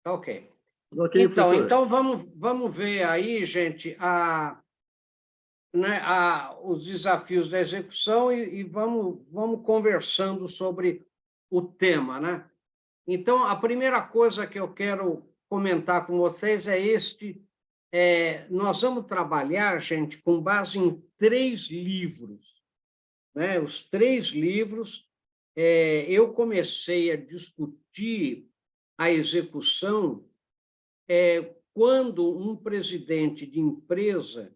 Tá ok. Ok, Então, professor. então vamos ver aí, gente, né, os desafios da execução e vamos conversando sobre o tema, né? Então, a primeira coisa que eu quero comentar com vocês é nós vamos trabalhar, gente, com base em 3 livros, né? Os 3 livros, eu comecei a discutir a execução quando um presidente de empresa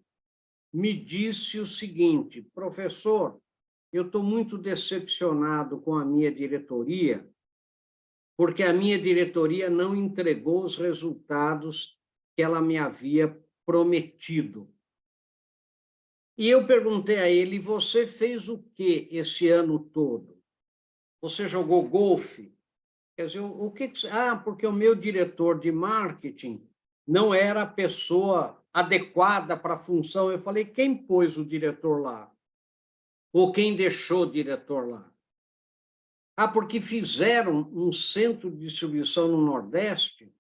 me disse o seguinte: professor, eu estou muito decepcionado com a minha diretoria, porque a minha diretoria não entregou os resultados que ela me havia prometido. E eu perguntei a ele: você fez o que esse ano todo? Você jogou golfe? Quer dizer, o que que... Ah, porque o meu diretor de marketing não era a pessoa adequada para a função. Eu falei: quem pôs o diretor lá? Ou quem deixou o diretor lá? Ah, porque fizeram um centro de distribuição no Nordeste,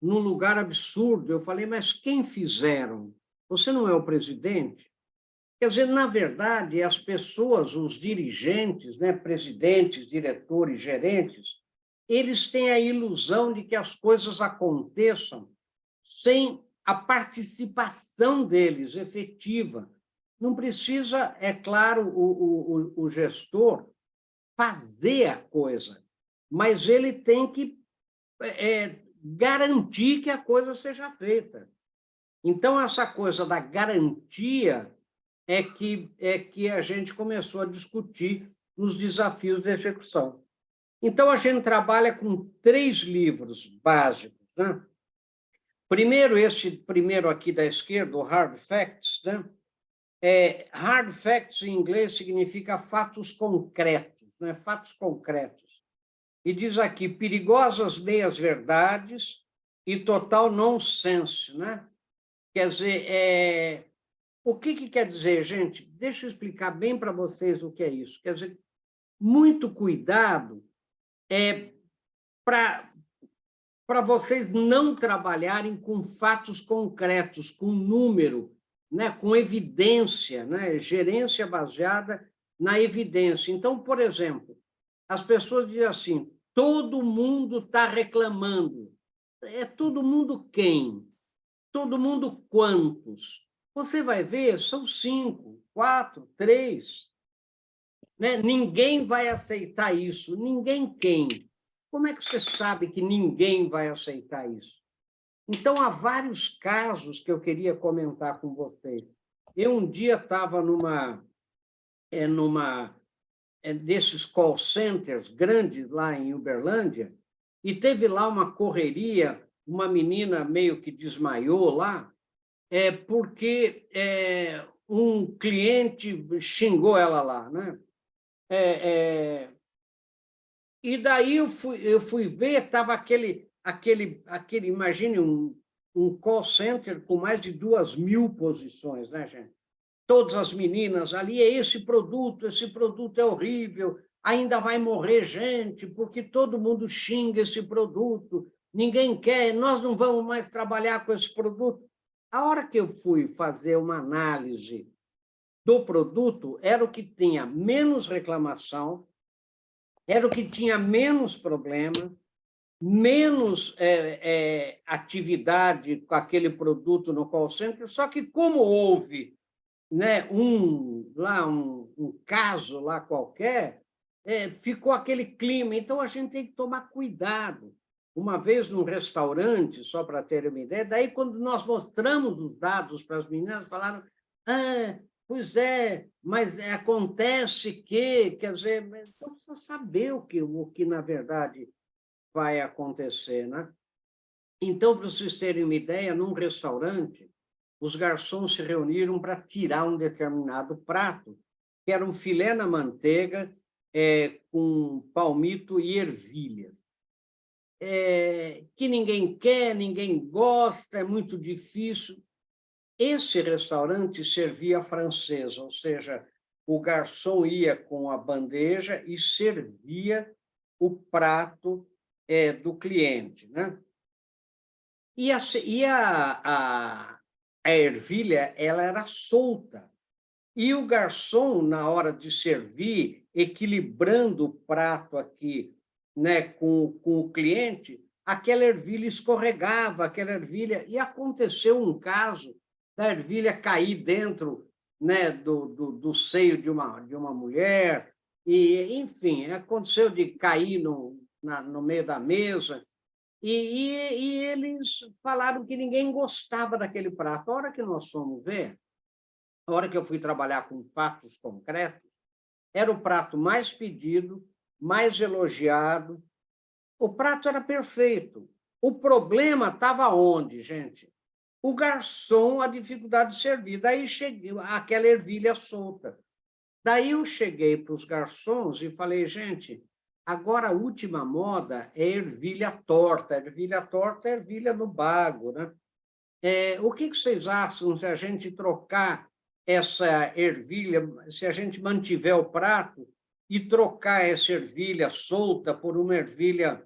num lugar absurdo. Eu falei: mas quem fizeram? Você não é o presidente? Quer dizer, na verdade, as pessoas, os dirigentes, né, presidentes, diretores, gerentes, eles têm a ilusão de que as coisas aconteçam sem a participação deles efetiva. Não precisa, é claro, o gestor fazer a coisa, mas ele tem que garantir que a coisa seja feita. Então, essa coisa da garantia é que a gente começou a discutir nos desafios de execução. Então, a gente trabalha com 3 livros básicos, né? Primeiro, esse primeiro aqui da esquerda, o Hard Facts, né? Hard Facts, em inglês, significa fatos concretos, né? Fatos concretos. E diz aqui: perigosas meias-verdades e total nonsense, né? Quer dizer, o que quer dizer, gente? Deixa eu explicar bem para vocês o que é isso. Quer dizer, muito cuidado para vocês não trabalharem com fatos concretos, com número, né? Com evidência, né? Gerência baseada na evidência. Então, por exemplo, as pessoas dizem assim: todo mundo está reclamando. É todo mundo quem? Todo mundo quantos? Você vai ver, são 5, 4, 3. Né? Ninguém vai aceitar isso. Ninguém quem? Como é que você sabe que ninguém vai aceitar isso? Então, há vários casos que eu queria comentar com vocês. Eu um dia estava numa desses call centers grandes lá em Uberlândia, e teve lá uma correria, uma menina meio que desmaiou lá, porque um cliente xingou ela lá, né? É, é, e daí eu fui ver, estava imagine um call center com mais de 2.000 posições, né, gente? Todas as meninas ali: esse produto é horrível, ainda vai morrer gente, porque todo mundo xinga esse produto, ninguém quer, nós não vamos mais trabalhar com esse produto. A hora que eu fui fazer uma análise do produto, era o que tinha menos reclamação, era o que tinha menos problema, menos atividade com aquele produto no call center, só que como houve, né, um caso lá qualquer, ficou aquele clima. Então, a gente tem que tomar cuidado. Uma vez num restaurante, só para ter uma ideia, daí quando nós mostramos os dados para as meninas, falaram: ah, pois é, mas acontece que, quer dizer, mas você precisa saber o que na verdade vai acontecer, né? Então, para vocês terem uma ideia, num restaurante, os garçons se reuniram para tirar um determinado prato, que era um filé na manteiga com palmito e ervilha. Que ninguém quer, ninguém gosta, é muito difícil. Esse restaurante servia francesa, ou seja, o garçom ia com a bandeja e servia o prato do cliente, né? A ervilha, ela era solta. E o garçom, na hora de servir, equilibrando o prato aqui, né, com o cliente, aquela ervilha escorregava, aquela ervilha... E aconteceu um caso da ervilha cair dentro, né, do seio de uma mulher, e, enfim, aconteceu de cair no meio da mesa, e eles falaram que ninguém gostava daquele prato. A hora que nós fomos ver, a hora que eu fui trabalhar com fatos concretos, era o prato mais pedido, mais elogiado. O prato era perfeito. O problema estava onde, gente? O garçom, a dificuldade de servir. Daí cheguei, aquela ervilha solta. Daí eu cheguei para os garçons e falei, gente, agora a última moda é ervilha torta. Ervilha torta é ervilha no bago, né? O que vocês acham se a gente trocar essa ervilha, se a gente mantiver o prato e trocar essa ervilha solta por uma ervilha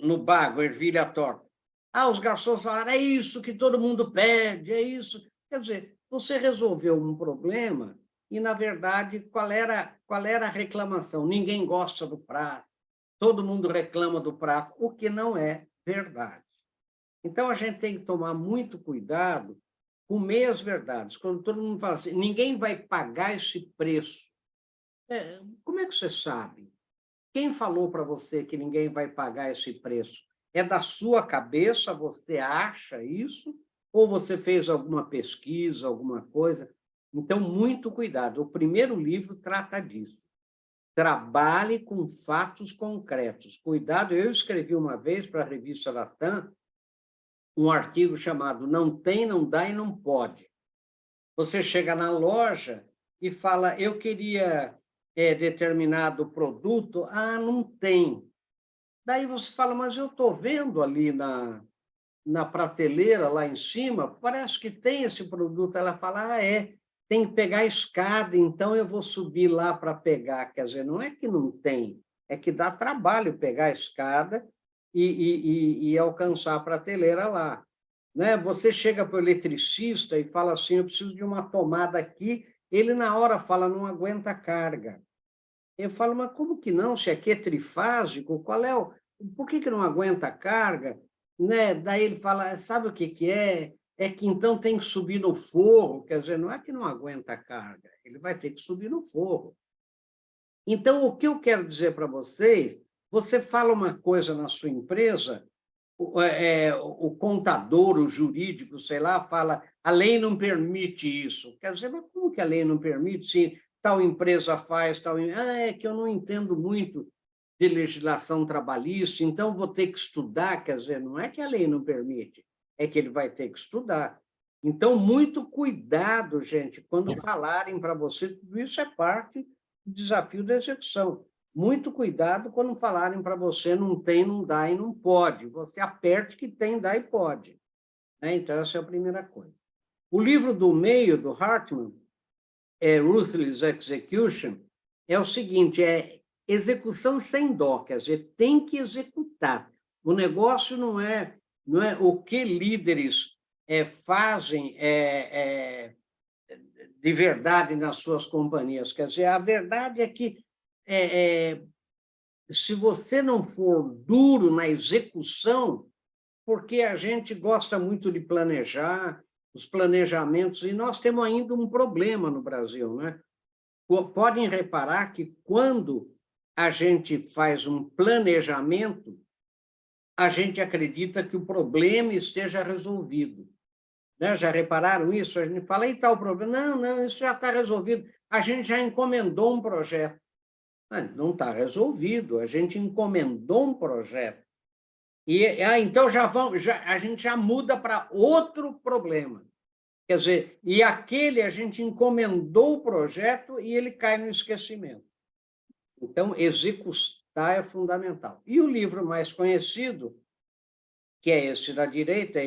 no bago, ervilha torta? Ah, os garçons falaram, é isso que todo mundo pede, é isso. Quer dizer, você resolveu um problema e, na verdade, qual era a reclamação? Ninguém gosta do prato, todo mundo reclama do prato, o que não é verdade. Então, a gente tem que tomar muito cuidado com meias verdades. Quando todo mundo fala assim, ninguém vai pagar esse preço. Como é que você sabe? Quem falou para você que ninguém vai pagar esse preço? É da sua cabeça, você acha isso? Ou você fez alguma pesquisa, alguma coisa? Então, muito cuidado. O primeiro livro trata disso. Trabalhe com fatos concretos. Cuidado, eu escrevi uma vez para a revista Latam um artigo chamado Não Tem, Não Dá e Não Pode. Você chega na loja e fala, eu queria determinado produto, ah, não tem. Daí você fala, mas eu estou vendo ali na prateleira, lá em cima, parece que tem esse produto. Ela fala, ah, tem que pegar a escada, então eu vou subir lá para pegar. Quer dizer, não é que não tem, é que dá trabalho pegar a escada e alcançar a prateleira lá. Né? Você chega para o eletricista e fala assim, eu preciso de uma tomada aqui, ele na hora fala, não aguenta a carga. Eu falo, mas como que não? Se aqui é trifásico, qual é o... Por que não aguenta a carga? Né? Daí ele fala, sabe o que que é? É que então tem que subir no forro. Quer dizer, não é que não aguenta a carga, ele vai ter que subir no forro. Então, o que eu quero dizer para vocês, você fala uma coisa na sua empresa, o contador, o jurídico, sei lá, fala, a lei não permite isso. Quer dizer, mas como que a lei não permite se tal empresa faz, tal... Ah, é que eu não entendo muito de legislação trabalhista, então vou ter que estudar. Quer dizer, não é que a lei não permite, é que ele vai ter que estudar. Então, muito cuidado, gente, quando falarem para você, tudo isso é parte do desafio da execução. Muito cuidado quando falarem para você não tem, não dá e não pode. Você aperte que tem, dá e pode. Né? Então, essa é a primeira coisa. O livro do meio, do Hartman, Ruthless Execution, é o seguinte, é execução sem dó, quer dizer, tem que executar. O negócio não é o que líderes fazem de verdade nas suas companhias. Quer dizer, a verdade é que se você não for duro na execução, porque a gente gosta muito de planejar, os planejamentos, e nós temos ainda um problema no Brasil, né? Podem reparar que quando a gente faz um planejamento, a gente acredita que o problema esteja resolvido. Né? Já repararam isso? A gente fala, e tal problema? Não, isso já está resolvido. A gente já encomendou um projeto. Não está resolvido, a gente encomendou um projeto. Então a gente já muda para outro problema. Quer dizer, e aquele a gente encomendou o projeto e ele cai no esquecimento. Então, executar é fundamental. E o livro mais conhecido, que é esse da direita,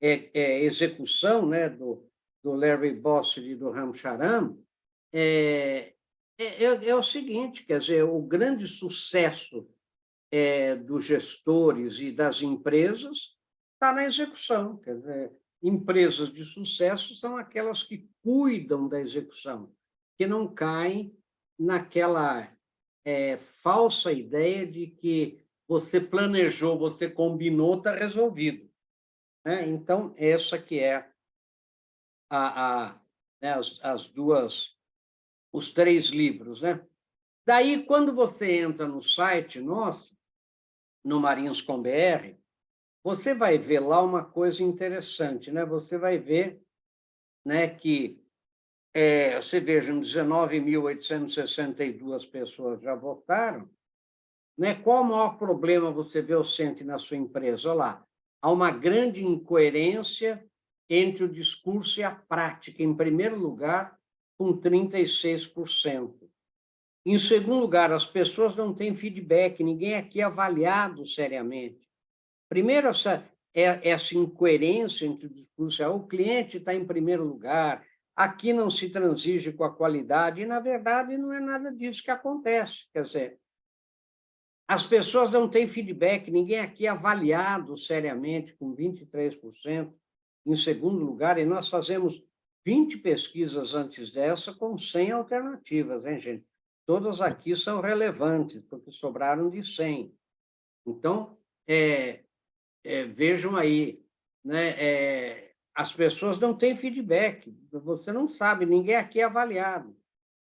Execução, né, do Larry Bossidy e do Ram Charan, é o seguinte, quer dizer, o grande sucesso dos gestores e das empresas está na execução. Quer dizer, empresas de sucesso são aquelas que cuidam da execução, que não caem naquela falsa ideia de que você planejou, você combinou, está resolvido. Né? Então, essa que é né, os 3 livros. Né? Daí, quando você entra no site nosso, no Marins com BR, você vai ver lá uma coisa interessante, né? Você vai ver, né, que você veja, 19.862 pessoas já votaram, né? Qual o maior problema você vê ou sente na sua empresa? Olha lá, há uma grande incoerência entre o discurso e a prática, em primeiro lugar, com 36%. Em segundo lugar, as pessoas não têm feedback, ninguém aqui é avaliado seriamente. Primeiro, essa incoerência entre o discurso, o cliente está em primeiro lugar, aqui não se transige com a qualidade, e, na verdade, não é nada disso que acontece. Quer dizer, as pessoas não têm feedback, ninguém aqui é avaliado seriamente, com 23%. Em segundo lugar, e nós fazemos 20 pesquisas antes dessa com 100 alternativas, hein, gente? Todas aqui são relevantes, porque sobraram de 100. Então, vejam aí, né? As pessoas não têm feedback, você não sabe, ninguém aqui é avaliado.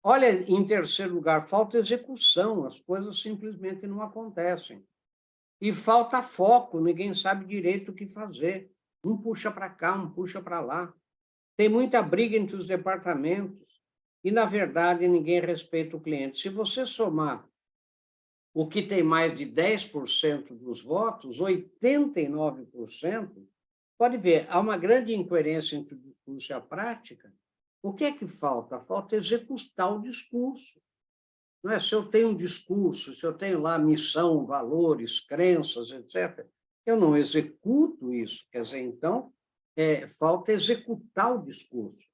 Olha, em terceiro lugar, falta execução, as coisas simplesmente não acontecem. E falta foco, ninguém sabe direito o que fazer. Um puxa para cá, um puxa para lá. Tem muita briga entre os departamentos e, na verdade, ninguém respeita o cliente. Se você somar o que tem mais de 10% dos votos, 89%, pode ver, há uma grande incoerência entre o discurso e a prática. O que é que falta? Falta executar o discurso. Não é? Se eu tenho um discurso, se eu tenho lá missão, valores, crenças, etc., eu não executo isso. Quer dizer, então, falta executar o discurso.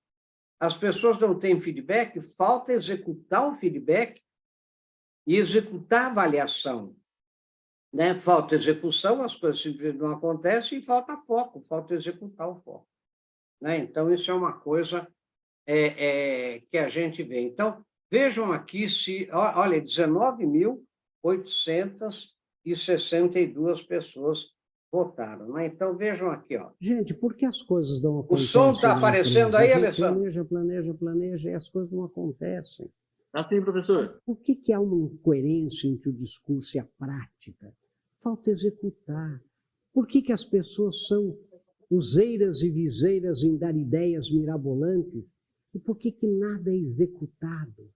As pessoas não têm feedback, falta executar o feedback e executar a avaliação. Né? Falta execução, as coisas simplesmente não acontecem, e falta foco, falta executar o foco. Né? Então, isso é uma coisa que a gente vê. Então, vejam aqui se, olha, 19.862 pessoas votaram. Né? Então, vejam aqui. Ó. Gente, por que as coisas não acontecem? O som está aparecendo aí, Alessandro? Planeja, e as coisas não acontecem. Está sim, professor. Por que há uma incoerência entre o discurso e a prática? Falta executar. Por que as pessoas são useiras e viseiras em dar ideias mirabolantes? E por que nada é executado?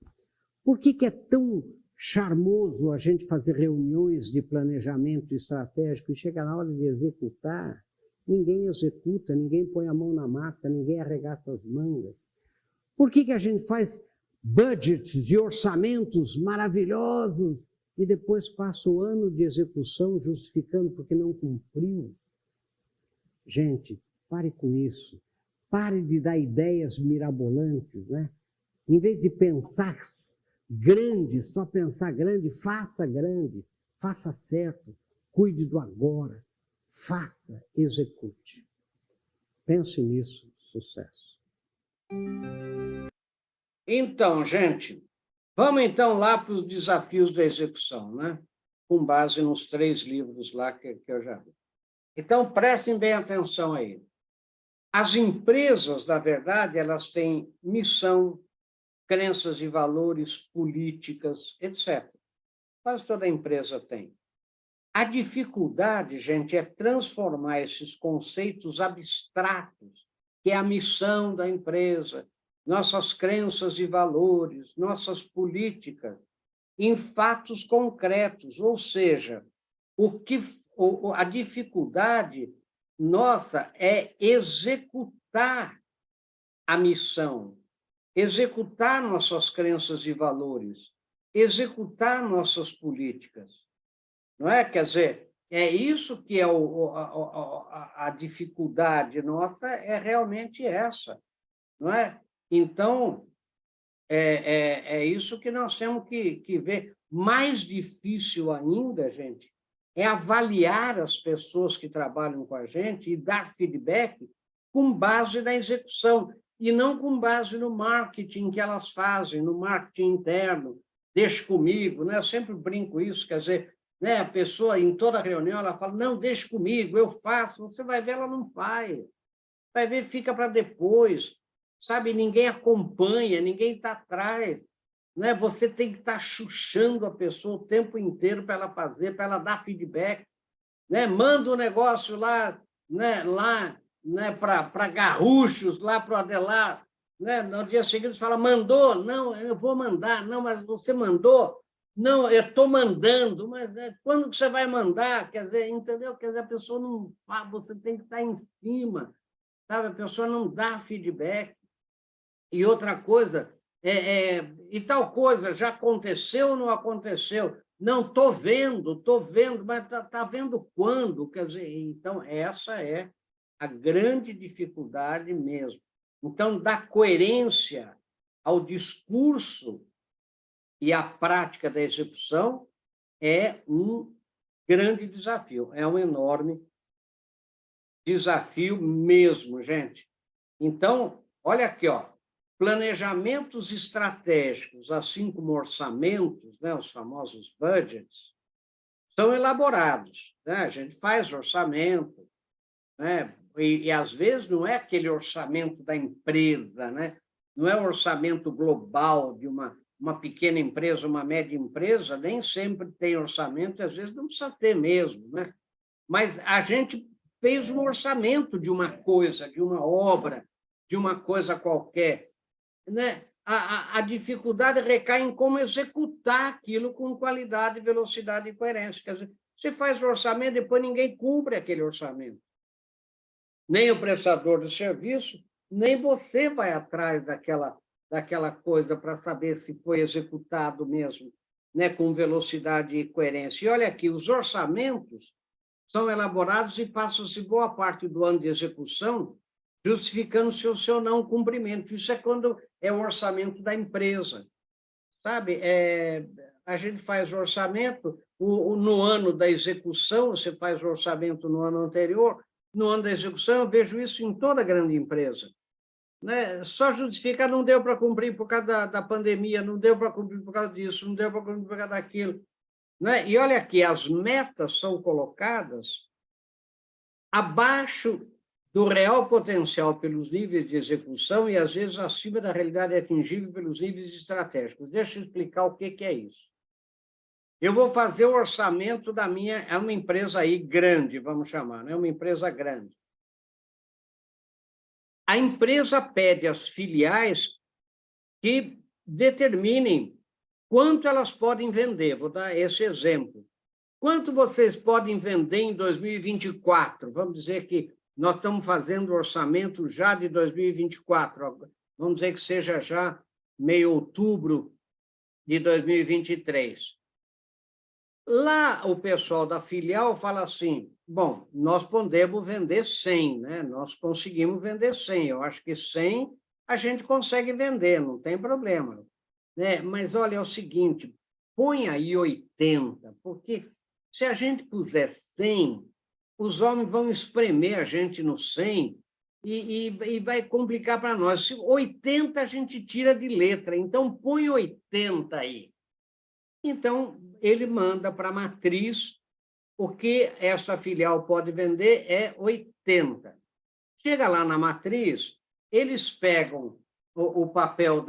Por que é tão charmoso a gente fazer reuniões de planejamento estratégico e chega na hora de executar, ninguém executa, ninguém põe a mão na massa, ninguém arregaça as mangas? Por que a gente faz budgets de orçamentos maravilhosos e depois passa o ano de execução justificando porque não cumpriu? Gente, pare com isso. Pare de dar ideias mirabolantes, né? Em vez de pensar grande, só pensar grande, faça certo, cuide do agora, faça, execute. Pense nisso, sucesso. Então, gente, vamos então lá para os desafios da execução, né? Com base nos 3 livros lá que eu já vi. Então, prestem bem atenção aí. As empresas, na verdade, elas têm missão, crenças e valores, políticas, etc. Quase toda empresa tem. A dificuldade, gente, é transformar esses conceitos abstratos, que é a missão da empresa, nossas crenças e valores, nossas políticas, em fatos concretos, ou seja, a dificuldade nossa é executar a missão, executar nossas crenças e valores, executar nossas políticas. Não é? Quer dizer, é isso que é a dificuldade nossa, é realmente essa. Não é? Então, é isso que nós temos que ver. Mais difícil ainda, gente, é avaliar as pessoas que trabalham com a gente e dar feedback com base na execução, e não com base no marketing que elas fazem, no marketing interno, deixa comigo, né? Eu sempre brinco isso, quer dizer, né, a pessoa, em toda reunião, ela fala, não, deixa comigo, eu faço, você vai ver, ela não faz, vai ver, fica para depois, sabe? Ninguém acompanha, ninguém está atrás, né? Você tem que estar chuchando a pessoa o tempo inteiro para ela fazer, para ela dar feedback, né? Manda um negócio lá, né, para Garruchos, lá para o Adelar, né? No dia seguinte, você fala, mandou? Não, eu vou mandar. Não, mas você mandou? Não, eu estou mandando. Mas né, quando que você vai mandar? Quer dizer, entendeu? Quer dizer, a pessoa não fala, você tem que estar em cima, sabe? A pessoa não dá feedback. E outra coisa, e tal coisa, já aconteceu ou não aconteceu? Não, estou vendo, mas está vendo quando? Quer dizer, então, essa é a grande dificuldade mesmo. Então, dar coerência ao discurso e à prática da execução é um grande desafio, é um enorme desafio mesmo, gente. Então, olha aqui, ó, planejamentos estratégicos, assim como orçamentos, né, os famosos budgets, são elaborados, né? A gente faz orçamento, né? E às vezes não é aquele orçamento da empresa, né? Não é o orçamento global de uma pequena empresa, uma média empresa, nem sempre tem orçamento, e às vezes não precisa ter mesmo, né? Mas a gente fez um orçamento de uma coisa, de uma obra, de uma coisa qualquer, né? A dificuldade recai em como executar aquilo com qualidade, velocidade e coerência. Quer dizer, você faz o orçamento, depois ninguém cumpre aquele orçamento. Nem o prestador de serviço, nem você vai atrás daquela coisa para saber se foi executado mesmo, né, com velocidade e coerência. E olha aqui, os orçamentos são elaborados e passam-se boa parte do ano de execução justificando-se o seu não cumprimento. Isso é quando é o orçamento da empresa, sabe? A gente faz o orçamento no ano da execução, você faz o orçamento no ano anterior, no ano da execução, eu vejo isso em toda grande empresa, né? Só justifica, não deu para cumprir por causa da pandemia, não deu para cumprir por causa disso, não deu para cumprir por causa daquilo, né? E olha aqui, as metas são colocadas abaixo do real potencial pelos níveis de execução e, às vezes, acima da realidade atingível pelos níveis estratégicos. Deixa eu explicar o que é isso. Eu vou fazer o orçamento da minha... É uma empresa aí grande, vamos chamar, né? Uma empresa grande. A empresa pede às filiais que determinem quanto elas podem vender. Vou dar esse exemplo. Quanto vocês podem vender em 2024? Vamos dizer que nós estamos fazendo o orçamento já de 2024. Vamos dizer que seja já meio outubro de 2023. Lá, o pessoal da filial fala assim, bom, nós podemos vender 100, né? Nós conseguimos vender 100. Eu acho que 100 a gente consegue vender, não tem problema, né? Mas, olha, é o seguinte, põe aí 80, porque se a gente puser 100, os homens vão espremer a gente no 100 e vai complicar para nós. 80 a gente tira de letra, então põe 80 aí. Então, ele manda para a matriz, o que essa filial pode vender é 80. Chega lá na matriz, eles pegam o papel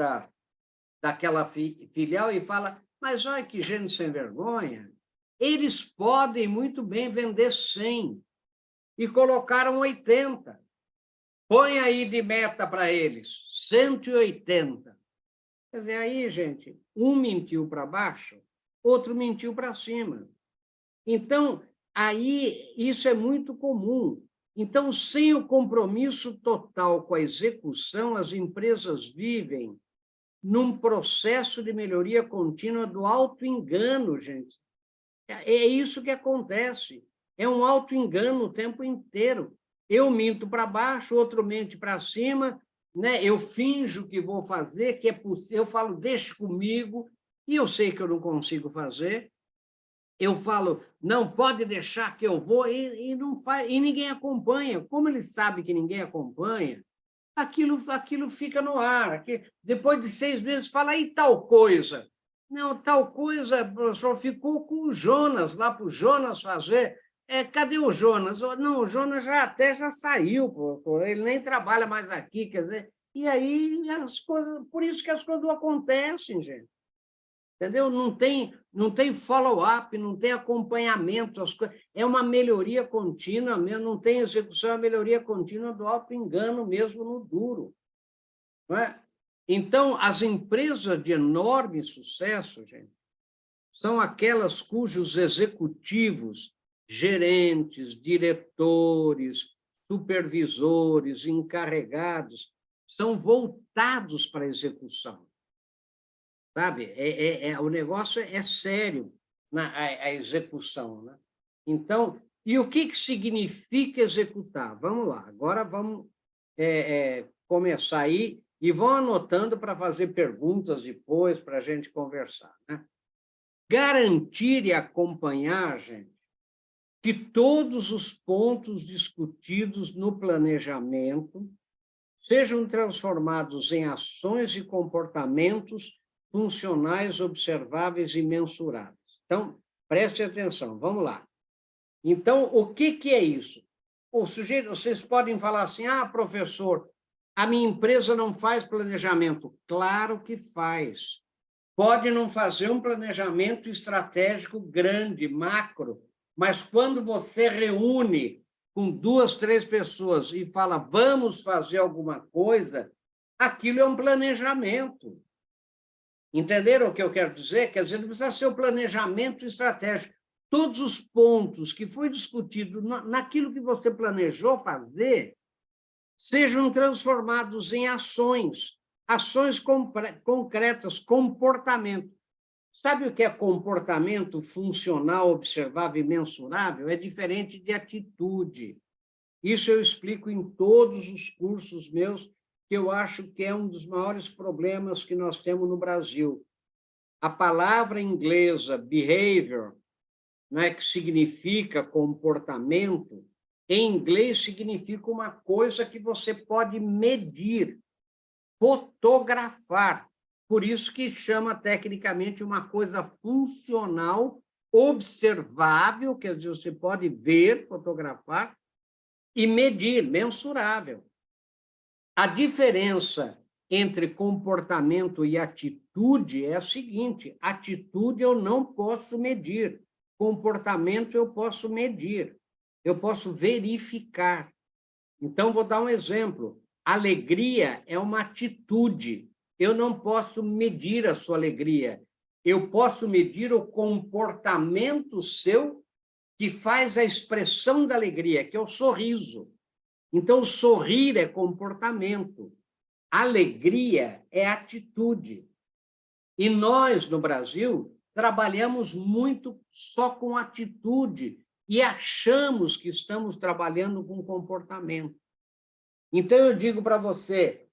daquela filial e falam, mas olha que gente sem vergonha, eles podem muito bem vender 100 e colocaram 80. Põe aí de meta para eles, 180. Quer dizer, aí, gente, um mentiu para baixo, outro mentiu para cima. Então, aí, isso é muito comum. Então, sem o compromisso total com a execução, as empresas vivem num processo de melhoria contínua do auto-engano, gente. É isso que acontece. É um auto-engano o tempo inteiro. Eu minto para baixo, outro mente para cima, né? Eu finjo que vou fazer, que é possível, eu falo, deixa comigo, e eu sei que eu não consigo fazer. Eu falo, não pode deixar que eu vou, e não faz, e ninguém acompanha. Como ele sabe que ninguém acompanha, aquilo fica no ar. Depois de 6 meses, fala aí tal coisa. Não, tal coisa, professor, ficou com o Jonas, lá para o Jonas fazer. Cadê o Jonas? Não, o Jonas já saiu, ele nem trabalha mais aqui, quer dizer. E aí, as coisas, por isso que as coisas não acontecem, gente. Entendeu? Não tem follow-up, não tem acompanhamento, é uma melhoria contínua mesmo, não tem execução, é uma melhoria contínua do auto-engano mesmo no duro. Não é? Então, as empresas de enorme sucesso, gente, são aquelas cujos executivos, gerentes, diretores, supervisores, encarregados, são voltados para a execução. Sabe? O negócio é sério, a execução. Né? Então, e o que significa executar? Vamos lá, agora vamos começar aí e vão anotando para fazer perguntas depois, para a gente conversar. Né? Garantir e acompanhar, gente, que todos os pontos discutidos no planejamento sejam transformados em ações e comportamentos funcionais, observáveis e mensuráveis. Então, preste atenção, vamos lá. Então, o que é isso? O sujeito, vocês podem falar assim, professor, a minha empresa não faz planejamento. Claro que faz. Pode não fazer um planejamento estratégico grande, macro, mas quando você reúne com 2, 3 pessoas e fala, vamos fazer alguma coisa, aquilo é um planejamento. Entenderam o que eu quero dizer? Quer dizer, não precisa ser o planejamento estratégico. Todos os pontos que foi discutido naquilo que você planejou fazer sejam transformados em ações concretas, comportamento. Sabe o que é comportamento funcional, observável e mensurável? É diferente de atitude. Isso eu explico em todos os cursos meus, que eu acho que é um dos maiores problemas que nós temos no Brasil. A palavra inglesa behavior, né, que significa comportamento, em inglês significa uma coisa que você pode medir, fotografar. Por isso que chama tecnicamente uma coisa funcional, observável, quer dizer, você pode ver, fotografar, e medir, mensurável. A diferença entre comportamento e atitude é a seguinte: atitude eu não posso medir, comportamento eu posso medir, eu posso verificar. Então, vou dar um exemplo. Alegria é uma atitude. Eu não posso medir a sua alegria. Eu posso medir o comportamento seu que faz a expressão da alegria, que é o sorriso. Então, sorrir é comportamento. Alegria é atitude. E nós, no Brasil, trabalhamos muito só com atitude e achamos que estamos trabalhando com comportamento. Então, eu digo para você,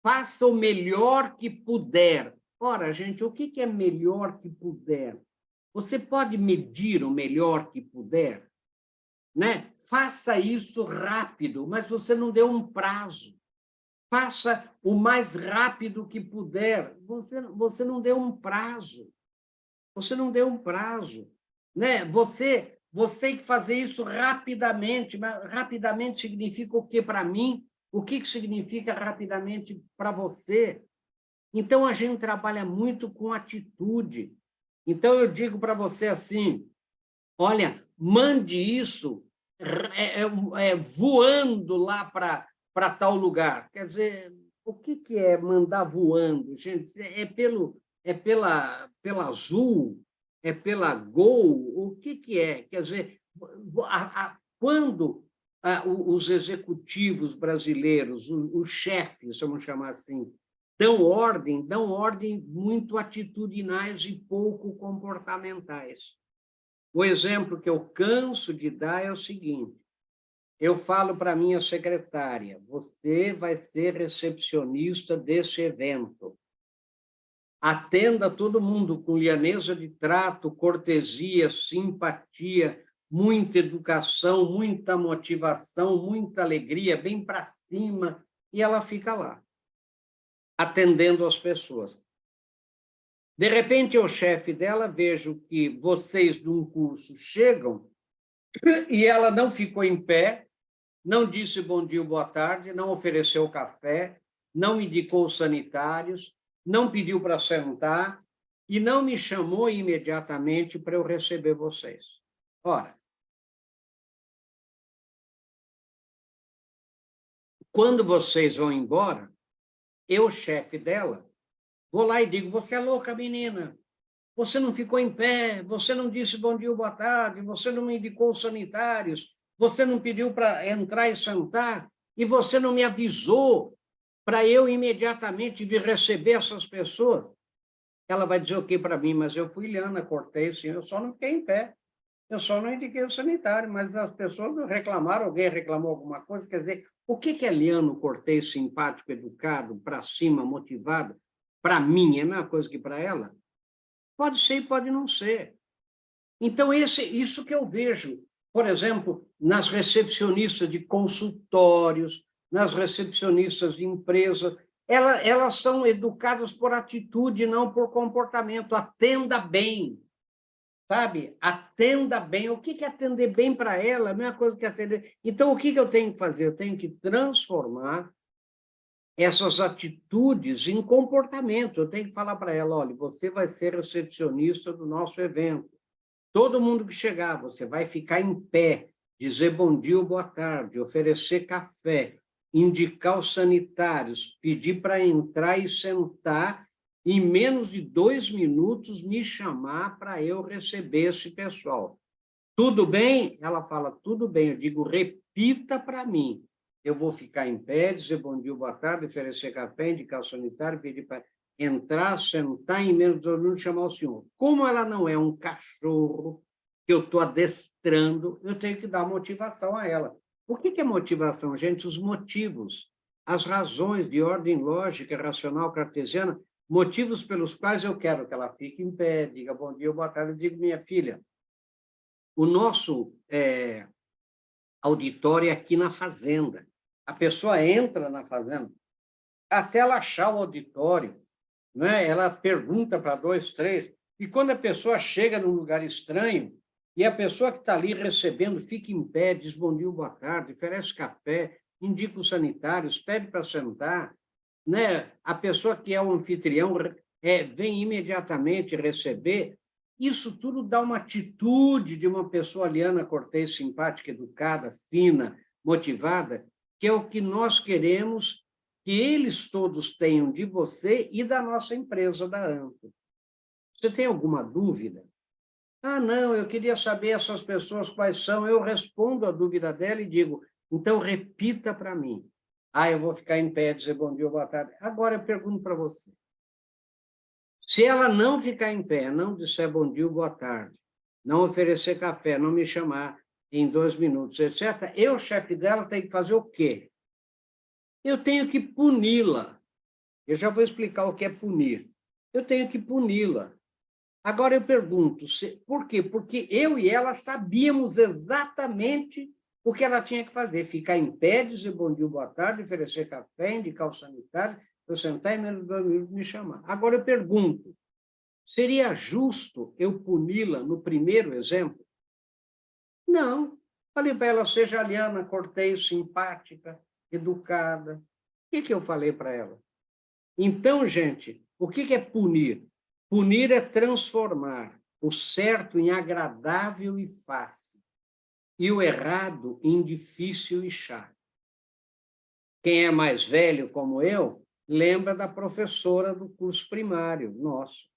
faça o melhor que puder. Ora, gente, o que é melhor que puder? Você pode medir o melhor que puder? Né? Faça isso rápido, mas você não deu um prazo. Faça o mais rápido que puder. Você não deu um prazo. Você não deu um prazo. Né? Você tem que fazer isso rapidamente, mas rapidamente significa o que para mim? O que significa rapidamente para você? Então, a gente trabalha muito com atitude. Então, eu digo para você assim, olha, mande isso voando lá para tal lugar. Quer dizer, o que é mandar voando, gente? Pela Azul? É pela Gol? O que é? Quer dizer, quando os executivos brasileiros, os chefes, vamos chamar assim, dão ordem muito atitudinais e pouco comportamentais. O exemplo que eu canso de dar é o seguinte: eu falo para minha secretária, você vai ser recepcionista desse evento. atenda todo mundo com lianeza de trato, cortesia, simpatia, muita educação, muita motivação, muita alegria, bem para cima, e ela fica lá, atendendo as pessoas. De repente, o chefe dela, vejo que vocês de um curso chegam e ela não ficou em pé, não disse bom dia, boa tarde, não ofereceu café, não indicou os sanitários, não pediu para sentar e não me chamou imediatamente para eu receber vocês. Ora, quando vocês vão embora, eu, chefe dela, vou lá e digo, você é louca, menina, você não ficou em pé, você não disse bom dia, boa tarde, você não me indicou os sanitários, você não pediu para entrar e sentar, e você não me avisou para eu imediatamente vir receber essas pessoas. Ela vai dizer o quê para mim? Mas eu fui Liana, cortei, sim, eu só não fiquei em pé, eu só não indiquei o sanitário, mas as pessoas reclamaram, alguém reclamou alguma coisa, quer dizer, o que é Liano, cortês, simpático, educado, para cima, motivado? Para mim, é a mesma coisa que para ela? Pode ser e pode não ser. Então, isso que eu vejo, por exemplo, nas recepcionistas de consultórios, nas recepcionistas de empresas, elas são educadas por atitude, não por comportamento. Atenda bem, sabe? Atenda bem. O que é atender bem para ela? A mesma coisa que atender. Então, o que eu tenho que fazer? Eu tenho que transformar essas atitudes em comportamento. Eu tenho que falar para ela, olha, você vai ser recepcionista do nosso evento. Todo mundo que chegar, você vai ficar em pé, dizer bom dia ou boa tarde, oferecer café, indicar os sanitários, pedir para entrar e sentar, em menos de 2 minutos me chamar para eu receber esse pessoal. Tudo bem? Ela fala, tudo bem. Eu digo, repita para mim. Eu vou ficar em pé, dizer bom dia, boa tarde, oferecer café, indicar o sanitário, pedir para entrar, sentar, em menos de 2 minutos chamar o senhor. Como ela não é um cachorro que eu estou adestrando, eu tenho que dar motivação a ela. O que é motivação, gente? Os motivos, as razões de ordem lógica, racional, cartesiana, motivos pelos quais eu quero que ela fique em pé, diga bom dia, boa tarde, eu digo, minha filha, o nosso auditório é aqui na fazenda. A pessoa entra na fazenda, até ela achar o auditório, né? Ela pergunta para 2, 3, e quando a pessoa chega num lugar estranho, e a pessoa que está ali recebendo fica em pé, diz bom dia, boa tarde, oferece café, indica os sanitários, pede para sentar, né? A pessoa que é o anfitrião vem imediatamente receber. Isso tudo dá uma atitude de uma pessoa liana, cortês, simpática, educada, fina, motivada, que é o que nós queremos que eles todos tenham de você e da nossa empresa, da ANCO. Você tem alguma dúvida? Ah, não, eu queria saber essas pessoas quais são. Eu respondo a dúvida dela e digo, então repita para mim. Ah, eu vou ficar em pé, dizer bom dia, boa tarde. Agora eu pergunto para você. Se ela não ficar em pé, não disser bom dia, boa tarde, não oferecer café, não me chamar em 2 minutos, etc., eu, chefe dela, tenho que fazer o quê? Eu tenho que puni-la. Eu já vou explicar o que é punir. Eu tenho que puni-la. Agora eu pergunto, por quê? Porque eu e ela sabíamos exatamente o que ela tinha que fazer, ficar em pé, dizer bom dia, boa tarde, oferecer café, indicar o sanitário, eu sentar e menos de 2 minutos me chamar. Agora eu pergunto, seria justo eu puni-la no primeiro exemplo? Não. Falei para ela, seja liana, cortês, simpática, educada. O que eu falei para ela? Então, gente, o que é punir? Punir é transformar o certo em agradável e fácil, e o errado em difícil e chato. Quem é mais velho, como eu, lembra da professora do curso primário nosso.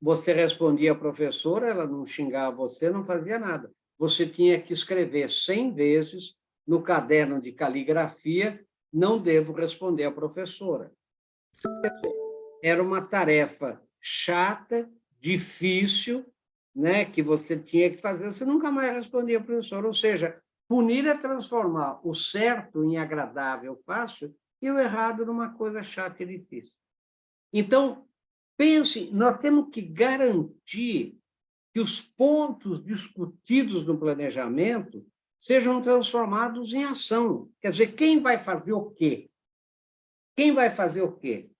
Você respondia à professora, ela não xingava você, não fazia nada. Você tinha que escrever 100 vezes no caderno de caligrafia, não devo responder à professora. Era uma tarefa chata, difícil, né, que você tinha que fazer, você nunca mais respondia ao professor. Ou seja, punir é transformar o certo em agradável, fácil, e o errado numa coisa chata e difícil. Então, pense, nós temos que garantir que os pontos discutidos no planejamento sejam transformados em ação. Quer dizer, quem vai fazer o quê? Quem vai fazer o quê?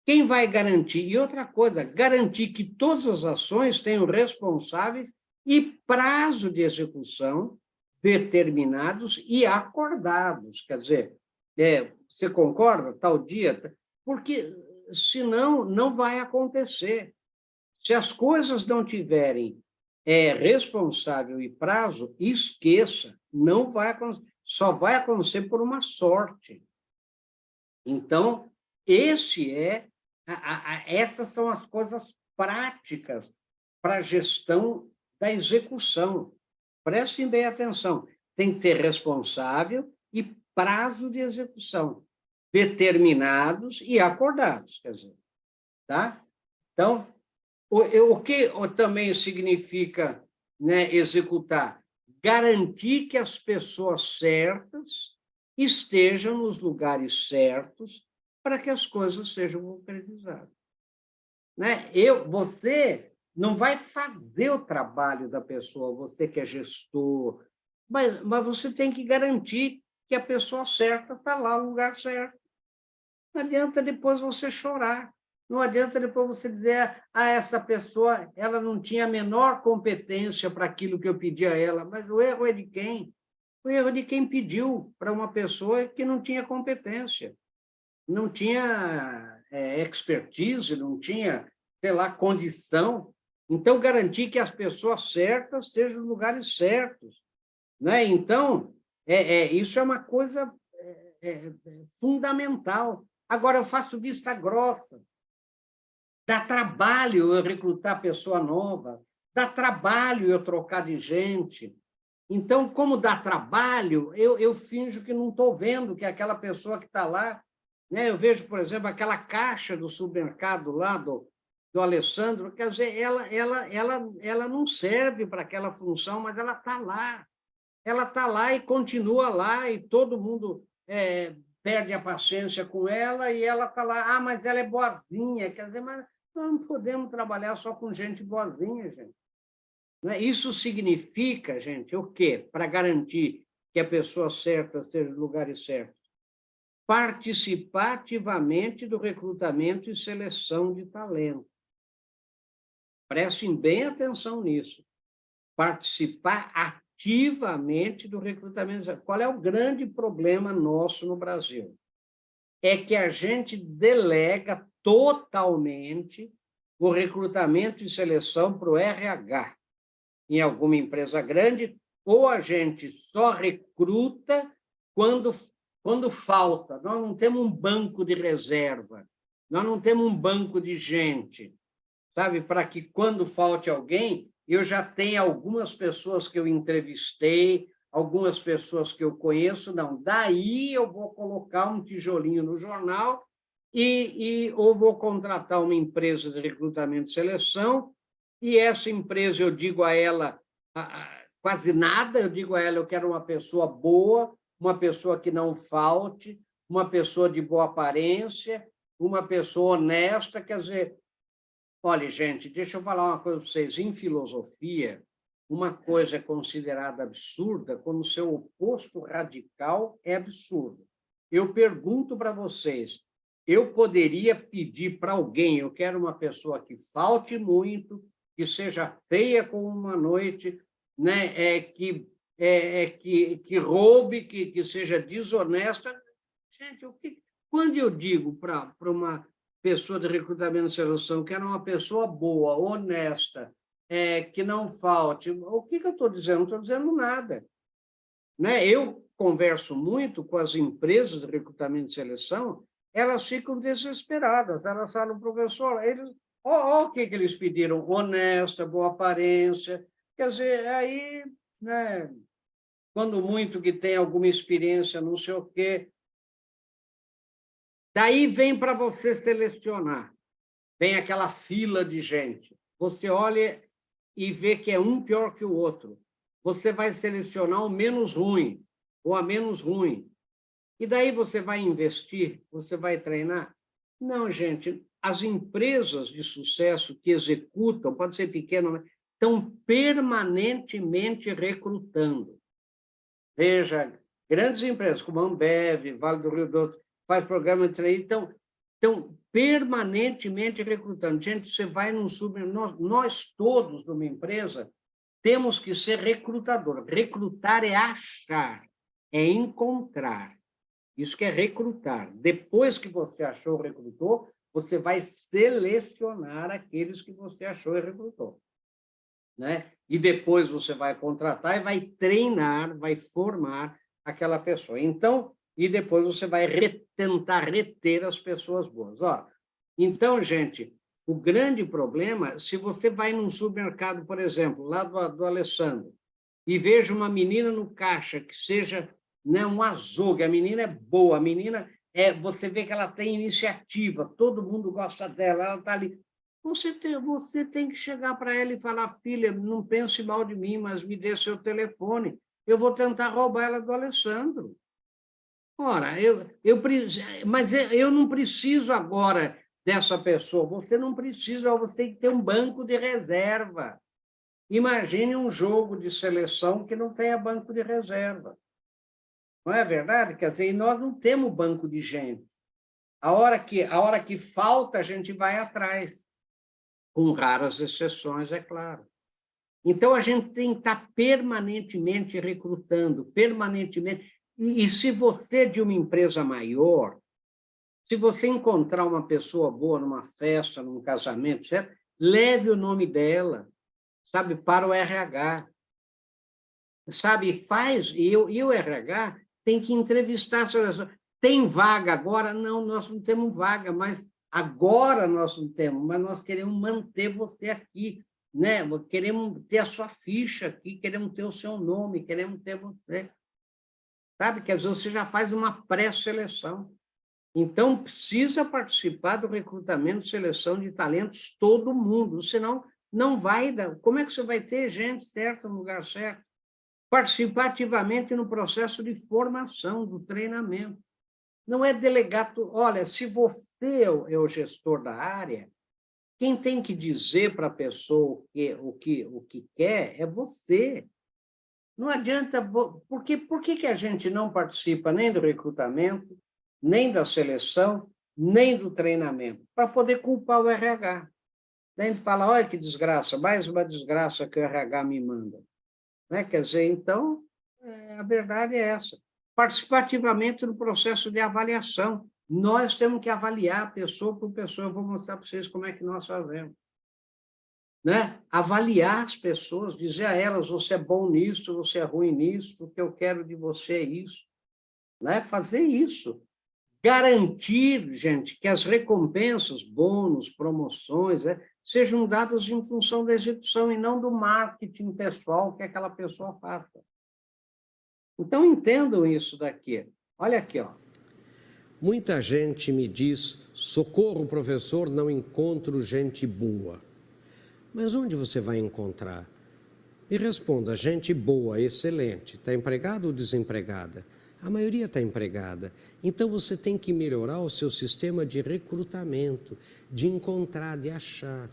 Quem vai garantir? E outra coisa, garantir que todas as ações tenham responsáveis e prazo de execução determinados e acordados. Quer dizer, você concorda? Tal dia? Porque, senão, não vai acontecer. Se as coisas não tiverem responsável e prazo, esqueça, não vai acontecer, só vai acontecer por uma sorte. Então, essas são as coisas práticas para a gestão da execução. Prestem bem atenção, tem que ter responsável e prazo de execução, determinados e acordados, quer dizer, tá? Então, o que também significa, né, executar? Garantir que as pessoas certas estejam nos lugares certos para que as coisas sejam concretizadas. Né? Você não vai fazer o trabalho da pessoa, você que é gestor, mas você tem que garantir que a pessoa certa está lá no lugar certo. Não adianta depois você chorar. Não adianta depois você dizer, essa pessoa ela não tinha a menor competência para aquilo que eu pedi a ela. Mas o erro é de quem? O erro é de quem pediu para uma pessoa que não tinha competência, não tinha expertise, não tinha, sei lá, condição. Então, garantir que as pessoas certas estejam nos lugares certos. Né? Então, isso é uma coisa fundamental. Agora, eu faço vista grossa. Dá trabalho eu recrutar pessoa nova, dá trabalho eu trocar de gente. Então, como dá trabalho, eu finjo que não estou vendo que aquela pessoa que está lá, né? Eu vejo, por exemplo, aquela caixa do supermercado lá do Alessandro, quer dizer, ela não serve para aquela função, mas ela está lá. Ela está lá e continua lá, e todo mundo perde a paciência com ela, e ela está lá, mas ela é boazinha, quer dizer, mas nós não podemos trabalhar só com gente boazinha, gente. Isso significa, gente, o quê? Para garantir que a pessoa certa esteja nos lugares certos. Participar ativamente do recrutamento e seleção de talento. Prestem bem atenção nisso. Participar ativamente do recrutamento. Qual é o grande problema nosso no Brasil? É que a gente delega totalmente o recrutamento e seleção para o RH, em alguma empresa grande, ou a gente só recruta quando falta. Nós não temos um banco de reserva, nós não temos um banco de gente, sabe? Para que, quando falte alguém, eu já tenha algumas pessoas que eu entrevistei, algumas pessoas que eu conheço, não. Daí eu vou colocar um tijolinho no jornal ou vou contratar uma empresa de recrutamento e seleção, e essa empresa, eu digo a ela quase nada, eu digo a ela, eu quero uma pessoa boa, uma pessoa que não falte, uma pessoa de boa aparência, uma pessoa honesta, quer dizer, olha, gente, deixa eu falar uma coisa para vocês, em filosofia, uma coisa é considerada absurda quando o seu oposto radical é absurdo. Eu pergunto para vocês, eu poderia pedir para alguém, eu quero uma pessoa que falte muito, que seja feia como uma noite, né? que roube, que seja desonesta. Gente, quando eu digo para uma pessoa de recrutamento e seleção que era uma pessoa boa, honesta, que não falte, o que eu estou dizendo? Não estou dizendo nada. Né? Eu converso muito com as empresas de recrutamento e seleção, elas ficam desesperadas, elas falam, professor, olha o que eles pediram, honesta, boa aparência, quer dizer, aí, né, quando muito que tem alguma experiência, não sei o quê, daí vem para você selecionar, vem aquela fila de gente, você olha e vê que é um pior que o outro, você vai selecionar o menos ruim, ou a menos ruim, e daí você vai investir, você vai treinar? Não, gente, as empresas de sucesso que executam, pode ser pequeno, mas estão permanentemente recrutando. Veja, grandes empresas como a Ambev, Vale do Rio Doce, faz programa de treinamento, estão permanentemente recrutando. Gente, você vai num nós todos, numa empresa, temos que ser recrutador. Recrutar é achar, é encontrar. Isso que é recrutar. Depois que você achou, recrutou, você vai selecionar aqueles que você achou e recrutou. Né? E depois você vai contratar e vai treinar, vai formar aquela pessoa. Então, e depois você vai tentar reter as pessoas boas. Ó, então, gente, o grande problema, se você vai num supermercado, por exemplo, lá do Alessandro, e veja uma menina no caixa que seja, né, um azougue, a menina é boa, a menina você vê que ela tem iniciativa, todo mundo gosta dela, ela está ali. Você tem que chegar para ela e falar, filha, não pense mal de mim, mas me dê seu telefone, eu vou tentar roubar ela do Alessandro. Ora, mas eu não preciso agora dessa pessoa, você não precisa, você tem que ter um banco de reserva. Imagine um jogo de seleção que não tenha banco de reserva. Não é verdade? Quer dizer, nós não temos banco de gente. A hora que falta, a gente vai atrás, com raras exceções, é claro. Então, a gente tem que estar permanentemente recrutando, permanentemente. E se você, de uma empresa maior, se você encontrar uma pessoa boa numa festa, num casamento, certo? Leve o nome dela, sabe, para o RH. Sabe, e o RH tem que entrevistar essa pessoa. Tem vaga agora? Não, nós não temos vaga, mas agora nós não temos, mas nós queremos manter você aqui, né? Queremos ter a sua ficha aqui, queremos ter o seu nome, queremos ter você. Sabe, quer dizer, você já faz uma pré-seleção. Então, precisa participar do recrutamento e seleção de talentos todo mundo, senão não vai dar. Como é que você vai ter gente certa no lugar certo? Participar ativamente no processo de formação, do treinamento. Não é delegado. Olha, se você é o gestor da área, quem tem que dizer para a pessoa o que quer é você. Não adianta. Por que a gente não participa nem do recrutamento, nem da seleção, nem do treinamento? Para poder culpar o RH. Daí a gente fala, olha que desgraça, mais uma desgraça que o RH me manda. Né? Quer dizer, então, a verdade é essa. Participativamente no processo de avaliação. Nós temos que avaliar pessoa por pessoa. Eu vou mostrar para vocês como é que nós fazemos. Né? Avaliar as pessoas, dizer a elas, você é bom nisso, você é ruim nisso, o que eu quero de você é isso. Né? Fazer isso. Garantir, gente, que as recompensas, bônus, promoções, sejam dadas em função da execução e não do marketing pessoal que aquela pessoa faça. Então, entendam isso daqui. Olha aqui, ó. Muita gente me diz, socorro, professor, não encontro gente boa. Mas onde você vai encontrar? Me responda, gente boa, excelente, está empregada ou desempregada? A maioria está empregada. Então, você tem que melhorar o seu sistema de recrutamento, de encontrar, de achar.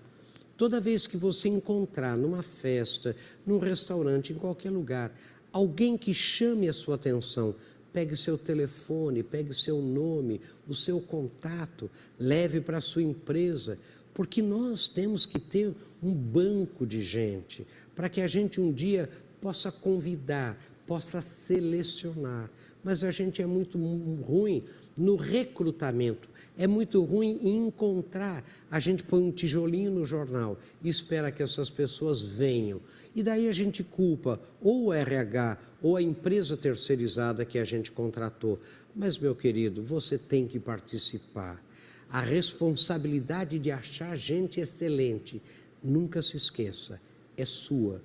Toda vez que você encontrar numa festa, num restaurante, em qualquer lugar, alguém que chame a sua atenção, pegue seu telefone, pegue seu nome, o seu contato, leve para a sua empresa, porque nós temos que ter um banco de gente, para que a gente um dia possa convidar, possa selecionar. Mas a gente é muito ruim no recrutamento, é muito ruim em encontrar. A gente põe um tijolinho no jornal e espera que essas pessoas venham. E daí a gente culpa ou o RH ou a empresa terceirizada que a gente contratou. Mas, meu querido, você tem que participar. A responsabilidade de achar gente excelente, nunca se esqueça, é sua.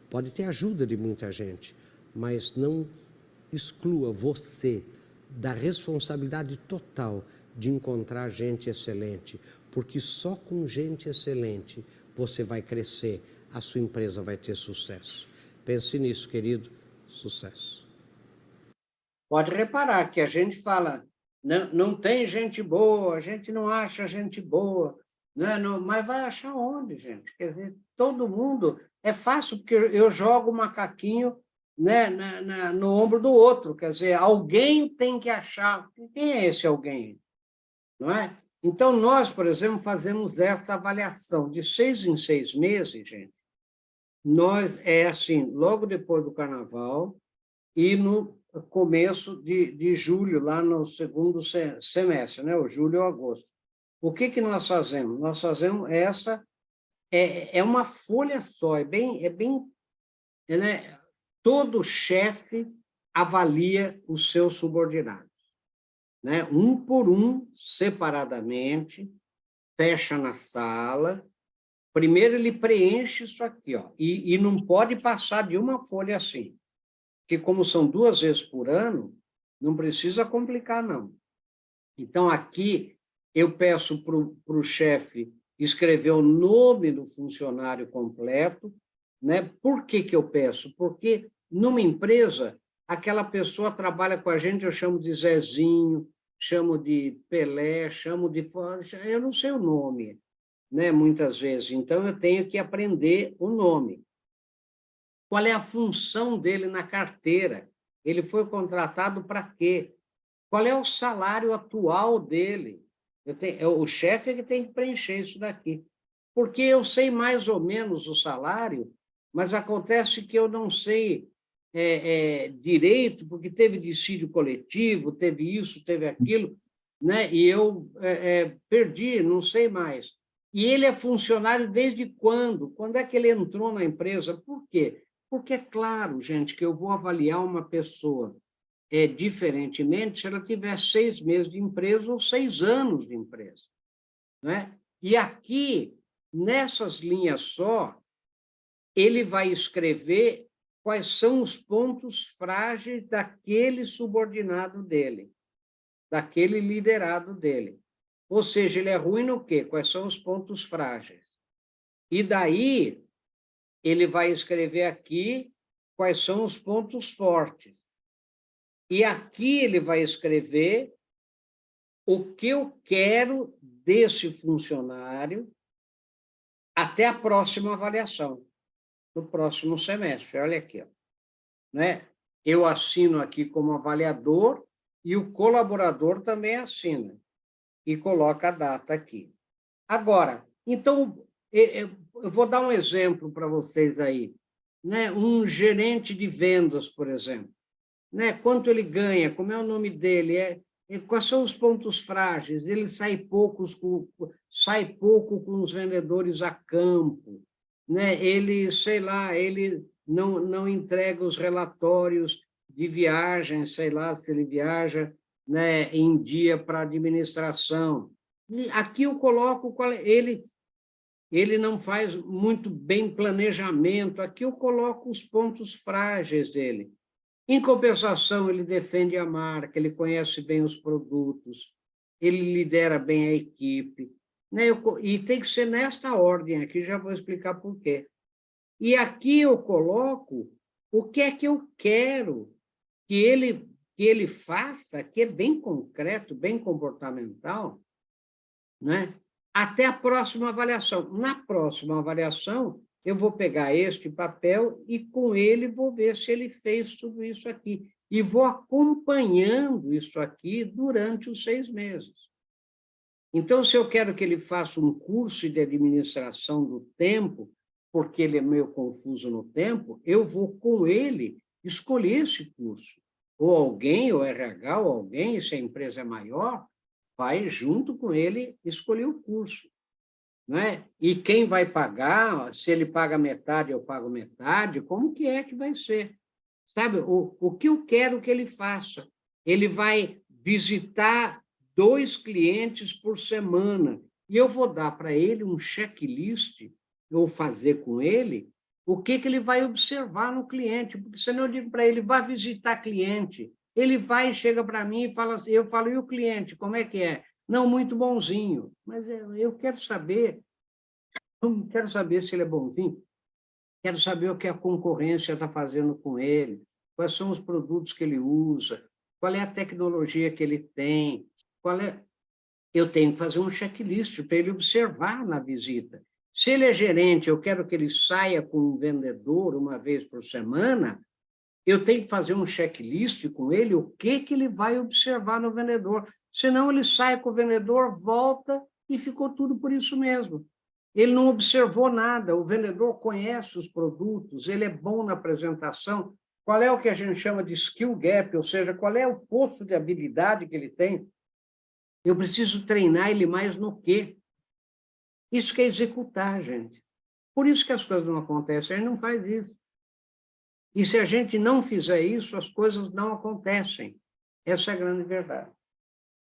Pode ter ajuda de muita gente, mas não exclua você da responsabilidade total de encontrar gente excelente, porque só com gente excelente você vai crescer, a sua empresa vai ter sucesso. Pense nisso, querido, sucesso. Pode reparar que a gente fala não tem gente boa, a gente não acha gente boa, né? Não, mas vai achar onde, gente? Quer dizer, todo mundo... É fácil, porque eu jogo o macaquinho, né, no ombro do outro, quer dizer, alguém tem que achar. Quem é esse alguém? Não é? Então, nós, por exemplo, fazemos essa avaliação de 6 em 6 meses, gente. Nós, é assim, logo depois do Carnaval e no começo de julho, lá no segundo semestre, né? O julho ou agosto. O que nós fazemos? Nós fazemos essa... É uma folha só, né? Todo chefe avalia os seus subordinados, né? Um por um, separadamente, fecha na sala. Primeiro ele preenche isso aqui, ó, e não pode passar de uma folha assim, porque como são 2 vezes por ano, não precisa complicar, não. Então, aqui, eu peço para o chefe escrever o nome do funcionário completo, né? Por que eu peço? Porque, numa empresa, aquela pessoa trabalha com a gente, eu chamo de Zezinho, chamo de Pelé, chamo de... Eu não sei o nome, né, muitas vezes. Então, eu tenho que aprender o nome. Qual é a função dele na carteira? Ele foi contratado para quê? Qual é o salário atual dele? O chefe é que tem que preencher isso daqui. Porque eu sei mais ou menos o salário, mas acontece que eu não sei direito, porque teve dissídio coletivo, teve isso, teve aquilo, né? E eu perdi, não sei mais. E ele é funcionário desde quando? Quando é que ele entrou na empresa? Por quê? Porque é claro, gente, que eu vou avaliar uma pessoa diferentemente se ela tiver 6 meses de empresa ou 6 anos de empresa, né? E aqui, nessas linhas só, ele vai escrever quais são os pontos frágeis daquele subordinado dele, daquele liderado dele. Ou seja, ele é ruim no quê? Quais são os pontos frágeis? E daí, ele vai escrever aqui quais são os pontos fortes. E aqui ele vai escrever o que eu quero desse funcionário até a próxima avaliação, no próximo semestre. Olha aqui, ó, né? Eu assino aqui como avaliador e o colaborador também assina e coloca a data aqui. Agora, então, eu vou dar um exemplo para vocês aí, né? Um gerente de vendas, por exemplo, né? Quanto ele ganha, como é o nome dele, quais são os pontos frágeis? Ele sai pouco com os vendedores a campo, né? Ele, sei lá, ele não entrega os relatórios de viagem, sei lá, se ele viaja, né, em dia para a administração. E aqui eu coloco ele não faz muito bem planejamento, aqui eu coloco os pontos frágeis dele. Em compensação, ele defende a marca, ele conhece bem os produtos, ele lidera bem a equipe, né? E tem que ser nesta ordem aqui, já vou explicar por quê. E aqui eu coloco o que é que eu quero que ele faça, que é bem concreto, bem comportamental, né? Até a próxima avaliação. Na próxima avaliação, eu vou pegar este papel e, com ele, vou ver se ele fez tudo isso aqui. E vou acompanhando isso aqui durante os 6 meses. Então, se eu quero que ele faça um curso de administração do tempo, porque ele é meio confuso no tempo, eu vou, com ele, escolher esse curso. Ou alguém, ou RH, ou alguém, se a empresa é maior, vai junto com ele escolher o curso, né? E quem vai pagar, se ele paga metade, eu pago metade, como que é que vai ser? Sabe, o que eu quero que ele faça? Ele vai visitar 2 clientes por semana, e eu vou dar para ele um checklist, ou fazer com ele, o que ele vai observar no cliente, porque senão eu digo para ele, vá visitar cliente. Ele vai e chega para mim e fala assim, eu falo, e o cliente, como é que é? Não, muito bonzinho, mas eu quero saber, não quero saber se ele é bonzinho, quero saber o que a concorrência está fazendo com ele, quais são os produtos que ele usa, qual é a tecnologia que ele tem, eu tenho que fazer um checklist para ele observar na visita. Se ele é gerente, eu quero que ele saia com um vendedor uma vez por semana, eu tenho que fazer um checklist com ele, o que ele vai observar no vendedor. Senão ele sai com o vendedor, volta e ficou tudo por isso mesmo. Ele não observou nada, o vendedor conhece os produtos, ele é bom na apresentação. Qual é o que a gente chama de skill gap, ou seja, qual é o posto de habilidade que ele tem? Eu preciso treinar ele mais no quê? Isso que é executar, gente. Por isso que as coisas não acontecem, a gente não faz isso. E se a gente não fizer isso, as coisas não acontecem. Essa é a grande verdade.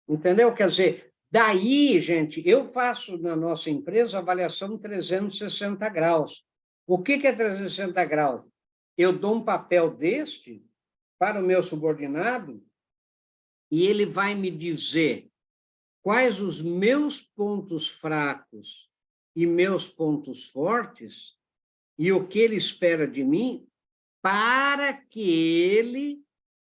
Entendeu? Quer dizer, daí, gente, eu faço na nossa empresa avaliação 360 graus. O que é 360 graus? Eu dou um papel deste para o meu subordinado e ele vai me dizer quais os meus pontos fracos e meus pontos fortes e o que ele espera de mim para que ele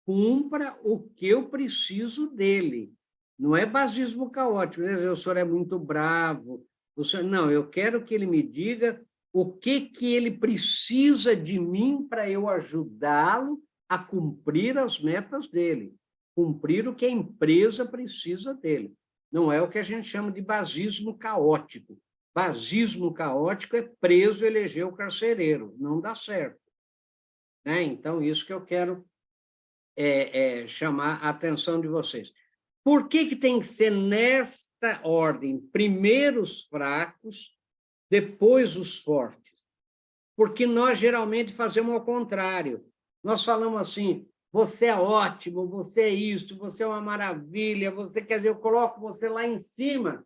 cumpra o que eu preciso dele. Não é basismo caótico, né? O senhor é muito bravo. O senhor... Não, eu quero que ele me diga o que ele precisa de mim para eu ajudá-lo a cumprir as metas dele, cumprir o que a empresa precisa dele. Não é o que a gente chama de basismo caótico. Basismo caótico é preso eleger o carcereiro, não dá certo. Né? Então, isso que eu quero chamar a atenção de vocês. Por que tem que ser nesta ordem? Primeiro os fracos, depois os fortes. Porque nós geralmente fazemos ao contrário. Nós falamos assim, você é ótimo, você é isso, você é uma maravilha, você quer dizer, eu coloco você lá em cima,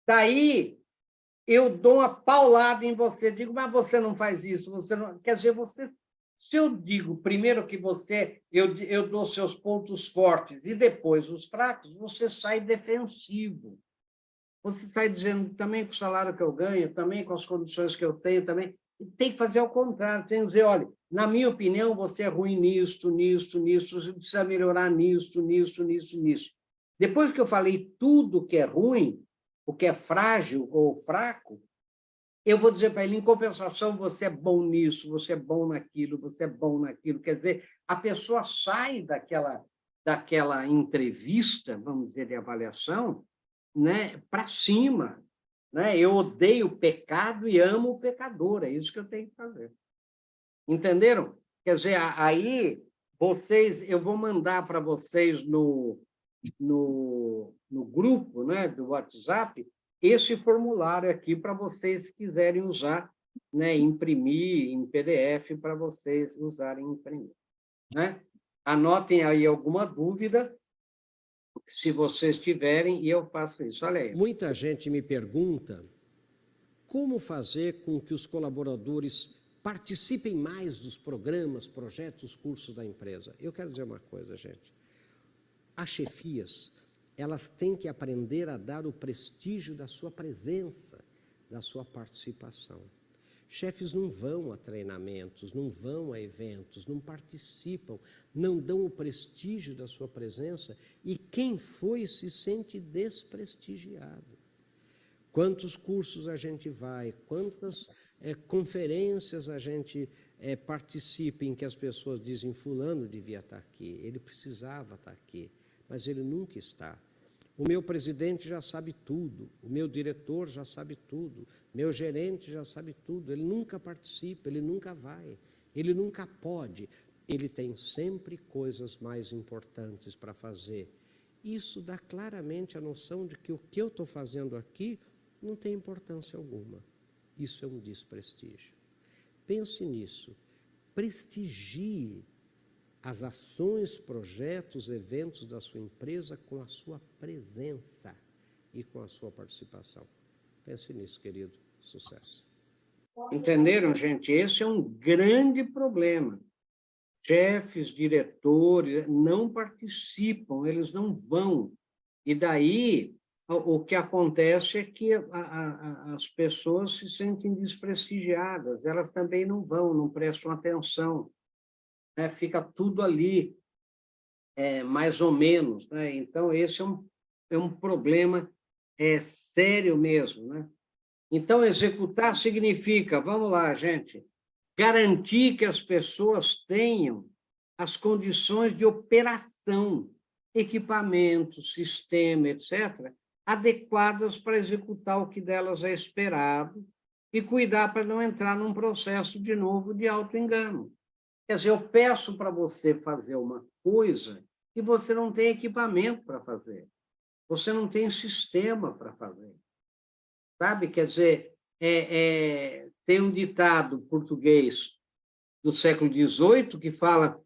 daí eu dou uma paulada em você, digo, mas você não faz isso, você não... Quer dizer, você... Se eu digo primeiro que você, eu dou seus pontos fortes e depois os fracos, você sai defensivo. Você sai dizendo também com o salário que eu ganho, também com as condições que eu tenho, também. E tem que fazer ao contrário, tem que dizer, olha, na minha opinião, você é ruim nisso, você precisa melhorar nisso. Depois que eu falei tudo que é ruim, o que é frágil ou fraco, eu vou dizer para ele, em compensação, você é bom nisso, você é bom naquilo, você é bom naquilo. Quer dizer, a pessoa sai daquela entrevista, vamos dizer, de avaliação, né, para cima. Né? Eu odeio o pecado e amo o pecador, é isso que eu tenho que fazer. Entenderam? Quer dizer, aí, eu vou mandar para vocês no grupo, né, do WhatsApp, esse formulário aqui para vocês quiserem usar, né, imprimir em PDF para vocês usarem e imprimir. Né? Anotem aí alguma dúvida, se vocês tiverem, e eu faço isso. Olha aí. Muita gente me pergunta como fazer com que os colaboradores participem mais dos programas, projetos, cursos da empresa. Eu quero dizer uma coisa, gente. As chefias, elas têm que aprender a dar o prestígio da sua presença, da sua participação. Chefes não vão a treinamentos, não vão a eventos, não participam, não dão o prestígio da sua presença e quem foi se sente desprestigiado. Quantos cursos a gente vai, quantas conferências a gente participa em que as pessoas dizem fulano devia estar aqui, ele precisava estar aqui, mas ele nunca está. O meu presidente já sabe tudo, o meu diretor já sabe tudo, meu gerente já sabe tudo, ele nunca participa, ele nunca vai, ele nunca pode, ele tem sempre coisas mais importantes para fazer. Isso dá claramente a noção de que o que eu estou fazendo aqui não tem importância alguma. Isso é um desprestígio. Pense nisso, prestigie as ações, projetos, eventos da sua empresa com a sua presença e com a sua participação. Pense nisso, querido. Sucesso. Entenderam, gente? Esse é um grande problema. Chefes, diretores não participam, eles não vão. E daí, o que acontece é que as pessoas se sentem desprestigiadas, elas também não vão, não prestam atenção. Fica tudo ali, mais ou menos, né? Então, esse é um problema sério mesmo, né? Então, executar significa, vamos lá, gente, garantir que as pessoas tenham as condições de operação, equipamento, sistema, etc., adequadas para executar o que delas é esperado e cuidar para não entrar num processo, de novo, de autoengano. Quer dizer, eu peço para você fazer uma coisa e você não tem equipamento para fazer, você não tem sistema para fazer, sabe? Quer dizer, tem um ditado português do século XVIII que fala: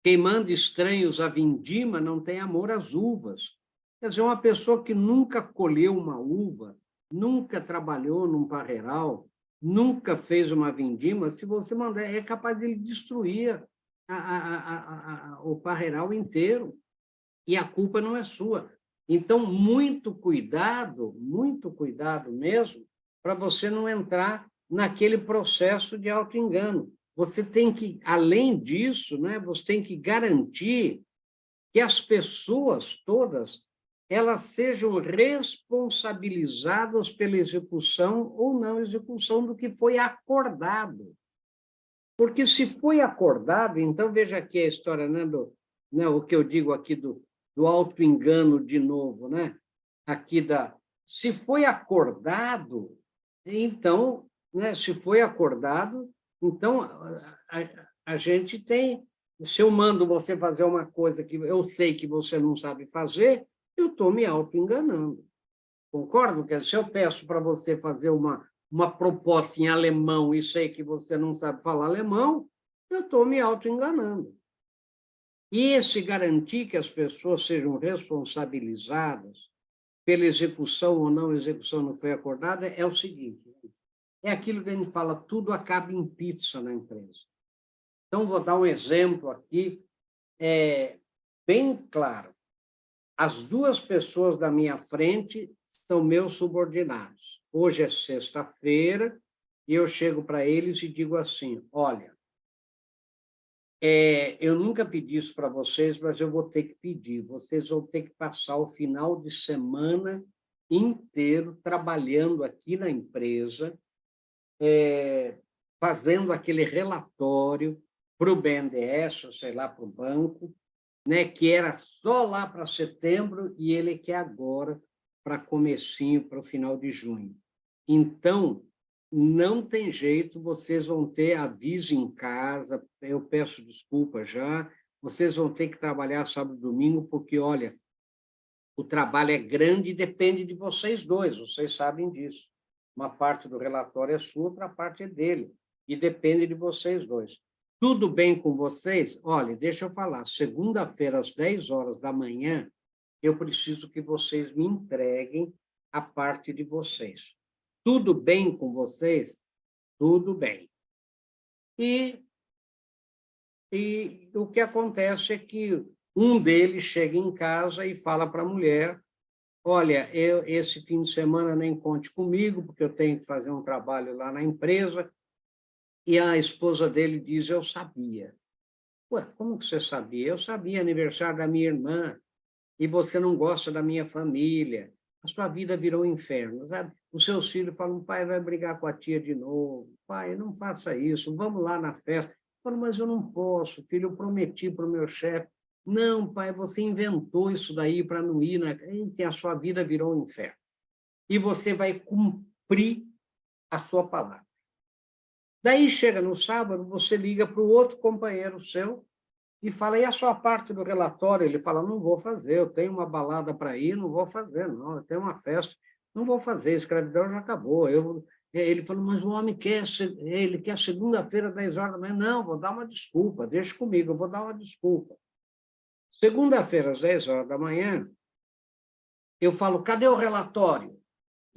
quem manda estranhos à vindima não tem amor às uvas. Quer dizer, uma pessoa que nunca colheu uma uva, nunca trabalhou num parreiral, nunca fez uma vindima, se você mandar, é capaz de destruir o parreiral inteiro. E a culpa não é sua. Então, muito cuidado mesmo, para você não entrar naquele processo de autoengano. Você tem que, além disso, né, você tem que garantir que as pessoas todas elas sejam responsabilizadas pela execução ou não execução do que foi acordado. Porque se foi acordado, então veja aqui a história, né, o que eu digo aqui do autoengano de novo, né? Aqui se foi acordado, então, né, se foi acordado, então a gente tem, se eu mando você fazer uma coisa que eu sei que você não sabe fazer, eu estou me autoenganando. Concordo? Quer dizer, se eu peço para você fazer uma proposta em alemão e sei que você não sabe falar alemão, eu estou me autoenganando. E esse garantir que as pessoas sejam responsabilizadas pela execução ou não execução não foi acordada é o seguinte: é aquilo que a gente fala, tudo acaba em pizza na empresa. Então, vou dar um exemplo aqui, bem claro. As duas pessoas da minha frente são meus subordinados. Hoje é sexta-feira e eu chego para eles e digo assim: olha, eu nunca pedi isso para vocês, mas eu vou ter que pedir. Vocês vão ter que passar o final de semana inteiro trabalhando aqui na empresa, fazendo aquele relatório para o BNDES, ou sei lá, para o banco, né, que era só lá para setembro e ele quer agora para comecinho, para o final de junho. Então, não tem jeito, vocês vão ter aviso em casa, eu peço desculpa já, vocês vão ter que trabalhar sábado e domingo, porque, olha, o trabalho é grande e depende de vocês dois, vocês sabem disso. Uma parte do relatório é sua, outra parte é dele, e depende de vocês dois. Tudo bem com vocês? Olha, deixa eu falar, segunda-feira, às 10 horas da manhã, eu preciso que vocês me entreguem a parte de vocês. Tudo bem com vocês? Tudo bem. E o que acontece é que um deles chega em casa e fala para a mulher: olha, esse fim de semana nem conte comigo, porque eu tenho que fazer um trabalho lá na empresa. E a esposa dele diz: eu sabia. Ué, como que você sabia? Eu sabia, aniversário da minha irmã, e você não gosta da minha família. A sua vida virou um inferno, sabe? Os seus filhos falam: pai, vai brigar com a tia de novo. Pai, não faça isso, vamos lá na festa. Eu falo: mas eu não posso, filho, eu prometi para o meu chefe. Não, pai, você inventou isso daí para não ir. A sua vida virou um inferno. E você vai cumprir a sua palavra. Daí, chega no sábado, você liga para o outro companheiro seu e fala: e a sua parte do relatório? Ele fala: não vou fazer, eu tenho uma balada para ir, não vou fazer, não, eu tenho uma festa, não vou fazer, a escravidão já acabou. Ele falou: mas o homem ele quer segunda-feira, 10 horas da manhã. Não, vou dar uma desculpa, deixa comigo, eu vou dar uma desculpa. Segunda-feira, às 10 horas da manhã, eu falo: cadê o relatório?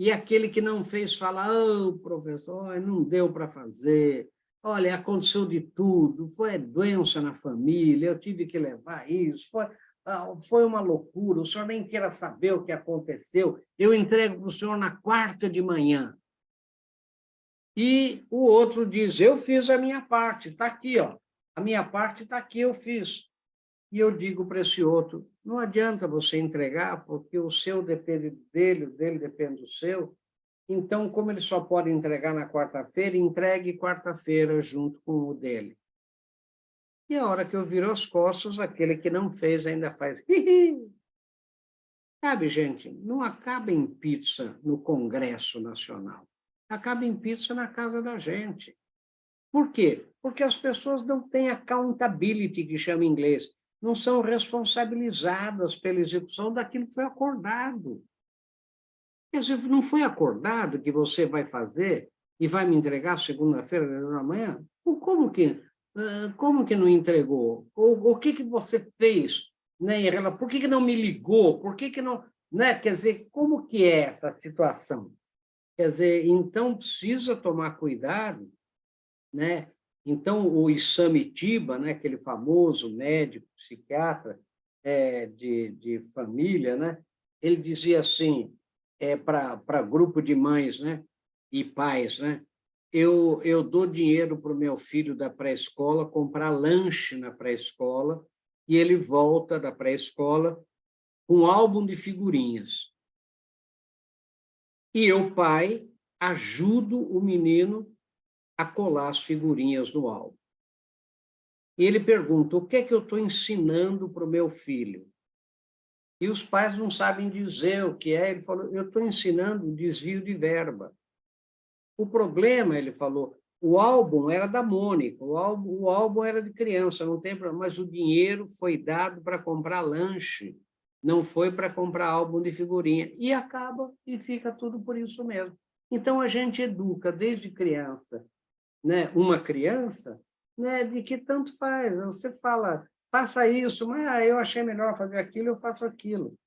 E aquele que não fez fala: oh, professor, não deu para fazer, olha, aconteceu de tudo, foi doença na família, eu tive que levar isso, foi uma loucura, o senhor nem queira saber o que aconteceu, eu entrego para o senhor na quarta de manhã. E o outro diz: eu fiz a minha parte, está aqui, ó, a minha parte está aqui, eu fiz. e eu digo para esse outro, não adianta você entregar, porque o seu depende dele, o dele depende do seu. Então, como ele só pode entregar na quarta-feira, entregue quarta-feira junto com o dele. E a hora que eu viro as costas, aquele que não fez ainda faz. Sabe, gente, não acaba em pizza no Congresso Nacional. Acaba em pizza na casa da gente. Por quê? Porque as pessoas não têm accountability, que chama em inglês. Não são responsabilizadas pela execução daquilo que foi acordado. Quer dizer, não foi acordado que você vai fazer e vai me entregar segunda-feira da manhã? Como que não entregou? O que você fez? Né? Por que não me ligou? Por que não... Né? Quer dizer, como que é essa situação? Quer dizer, então precisa tomar cuidado, né? Então, o Isamitiba, né, aquele famoso médico, psiquiatra de família, né, ele dizia assim, para grupo de mães, né, e pais, né, eu dou dinheiro para o meu filho da pré-escola comprar lanche na pré-escola e ele volta da pré-escola com um álbum de figurinhas. E eu, pai, ajudo o menino a colar as figurinhas no álbum. E ele pergunta, o que é que eu estou ensinando para o meu filho? E os pais não sabem dizer o que é. Ele falou, eu estou ensinando desvio de verba. O problema, ele falou, o álbum era da Mônica, o álbum era de criança, não tem problema, mas o dinheiro foi dado para comprar lanche, não foi para comprar álbum de figurinha. E acaba e fica tudo por isso mesmo. Então, a gente educa desde criança, né, uma criança, né, de que tanto faz. Você fala, faça isso, mas eu achei melhor fazer aquilo, eu faço aquilo.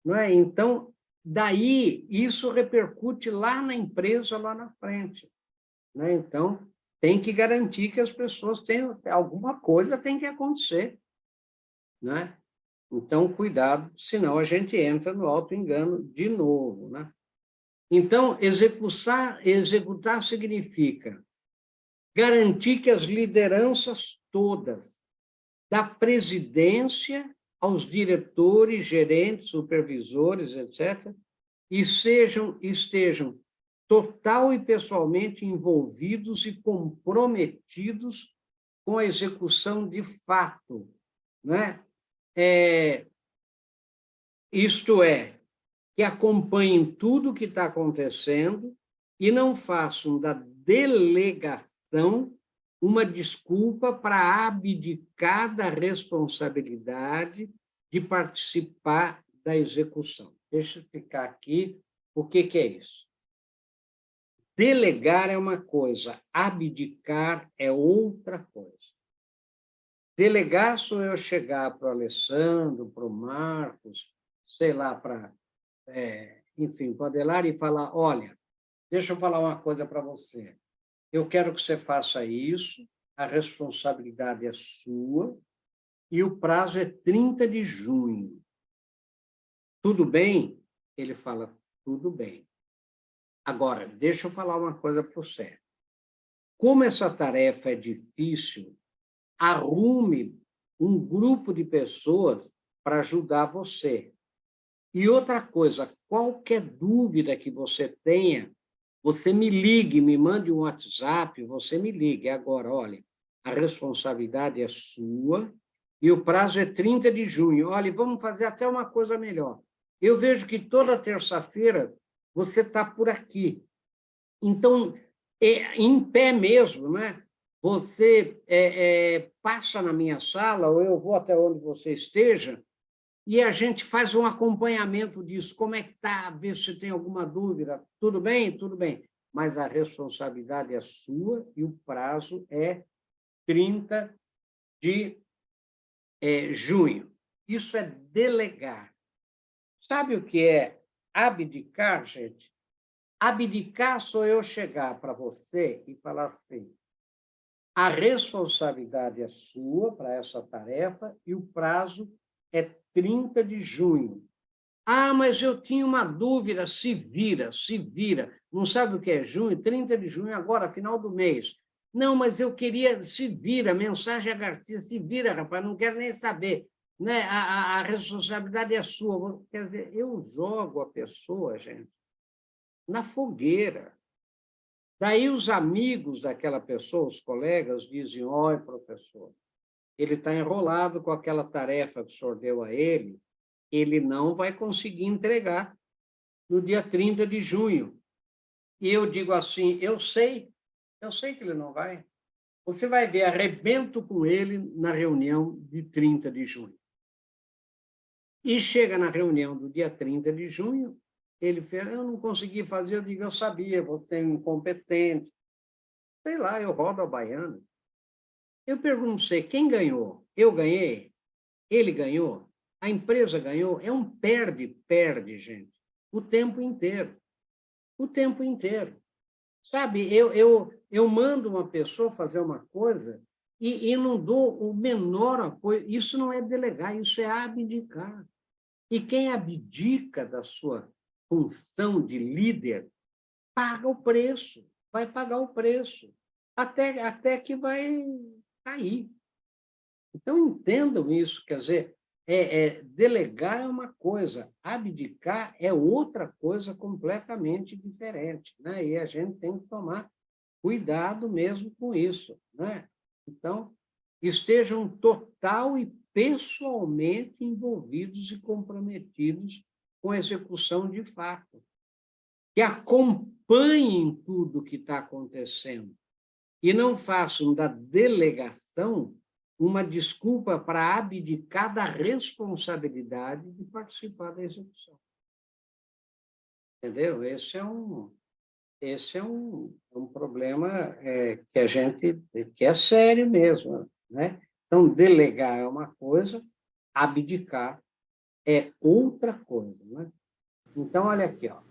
Não é? Então, daí, isso repercute lá na empresa, lá na frente. Né? Então, tem que garantir que as pessoas tenham... Alguma coisa tem que acontecer. Né? Então, cuidado, senão a gente entra no auto-engano de novo. Né? Então, executar significa garantir que as lideranças todas, da presidência aos diretores, gerentes, supervisores, etc., estejam total e pessoalmente envolvidos e comprometidos com a execução de fato, né? Isto é, que acompanhem tudo o que está acontecendo e não façam da delegação uma desculpa para abdicar da responsabilidade de participar da execução. Deixa eu explicar aqui o que é isso. Delegar é uma coisa, abdicar é outra coisa. Delegar sou eu chegar para o Alessandro, para o Marcos, sei lá, enfim, para o Adelar e falar, olha, deixa eu falar uma coisa para você. Eu quero que você faça isso, a responsabilidade é sua e o prazo é 30 de junho. Tudo bem? Ele fala, tudo bem. Agora, deixa eu falar uma coisa para você. Como essa tarefa é difícil, arrume um grupo de pessoas para ajudar você. E outra coisa, qualquer dúvida que você tenha, você me ligue, me mande um WhatsApp, você me ligue. Agora, olha, a responsabilidade é sua e o prazo é 30 de junho. Olha, vamos fazer até uma coisa melhor. Eu vejo que toda terça-feira você está por aqui. Então, em pé mesmo, né? Você passa na minha sala, ou eu vou até onde você esteja, e a gente faz um acompanhamento disso. Como é que está? Ver se tem alguma dúvida. Tudo bem? Tudo bem. Mas a responsabilidade é sua e o prazo é 30 de junho. Isso é delegar. Sabe o que é abdicar, gente? Abdicar sou eu chegar para você e falar assim, a responsabilidade é sua para essa tarefa e o prazo é 30 de junho. Ah, mas eu tinha uma dúvida, se vira. Não sabe o que é junho? 30 de junho, agora, final do mês. Não, mas eu queria, se vira, mensagem a Garcia, se vira, rapaz, não quero nem saber. Né? A responsabilidade é sua. Quer dizer, eu jogo a pessoa, gente, na fogueira. Daí os amigos daquela pessoa, os colegas, dizem, olha, professor, ele está enrolado com aquela tarefa que o senhor deu a ele não vai conseguir entregar no dia 30 de junho. E eu digo assim, eu sei que ele não vai. Você vai ver, arrebento com ele na reunião de 30 de junho. E chega na reunião do dia 30 de junho, ele fala, eu não consegui fazer, eu digo, eu sabia, você é incompetente. Sei lá, eu rodo a baiana. Eu pergunto você, quem ganhou? Eu ganhei? Ele ganhou? A empresa ganhou? É um perde-perde, gente, o tempo inteiro. O tempo inteiro. Sabe, eu mando uma pessoa fazer uma coisa e não dou o menor apoio. Isso não é delegar, isso é abdicar. E quem abdica da sua função de líder paga o preço, vai pagar o preço, até que vai cair. Então, entendam isso, quer dizer, delegar é uma coisa, abdicar é outra coisa completamente diferente, né? E a gente tem que tomar cuidado mesmo com isso, né? Então, estejam total e pessoalmente envolvidos e comprometidos com a execução de fato, que acompanhem tudo o que está acontecendo e não façam da delegação uma desculpa para abdicar da responsabilidade de participar da execução. Entendeu? Esse é um problema que a gente que é sério mesmo, né? Então, delegar é uma coisa, abdicar é outra coisa, né? Então, olha aqui, ó.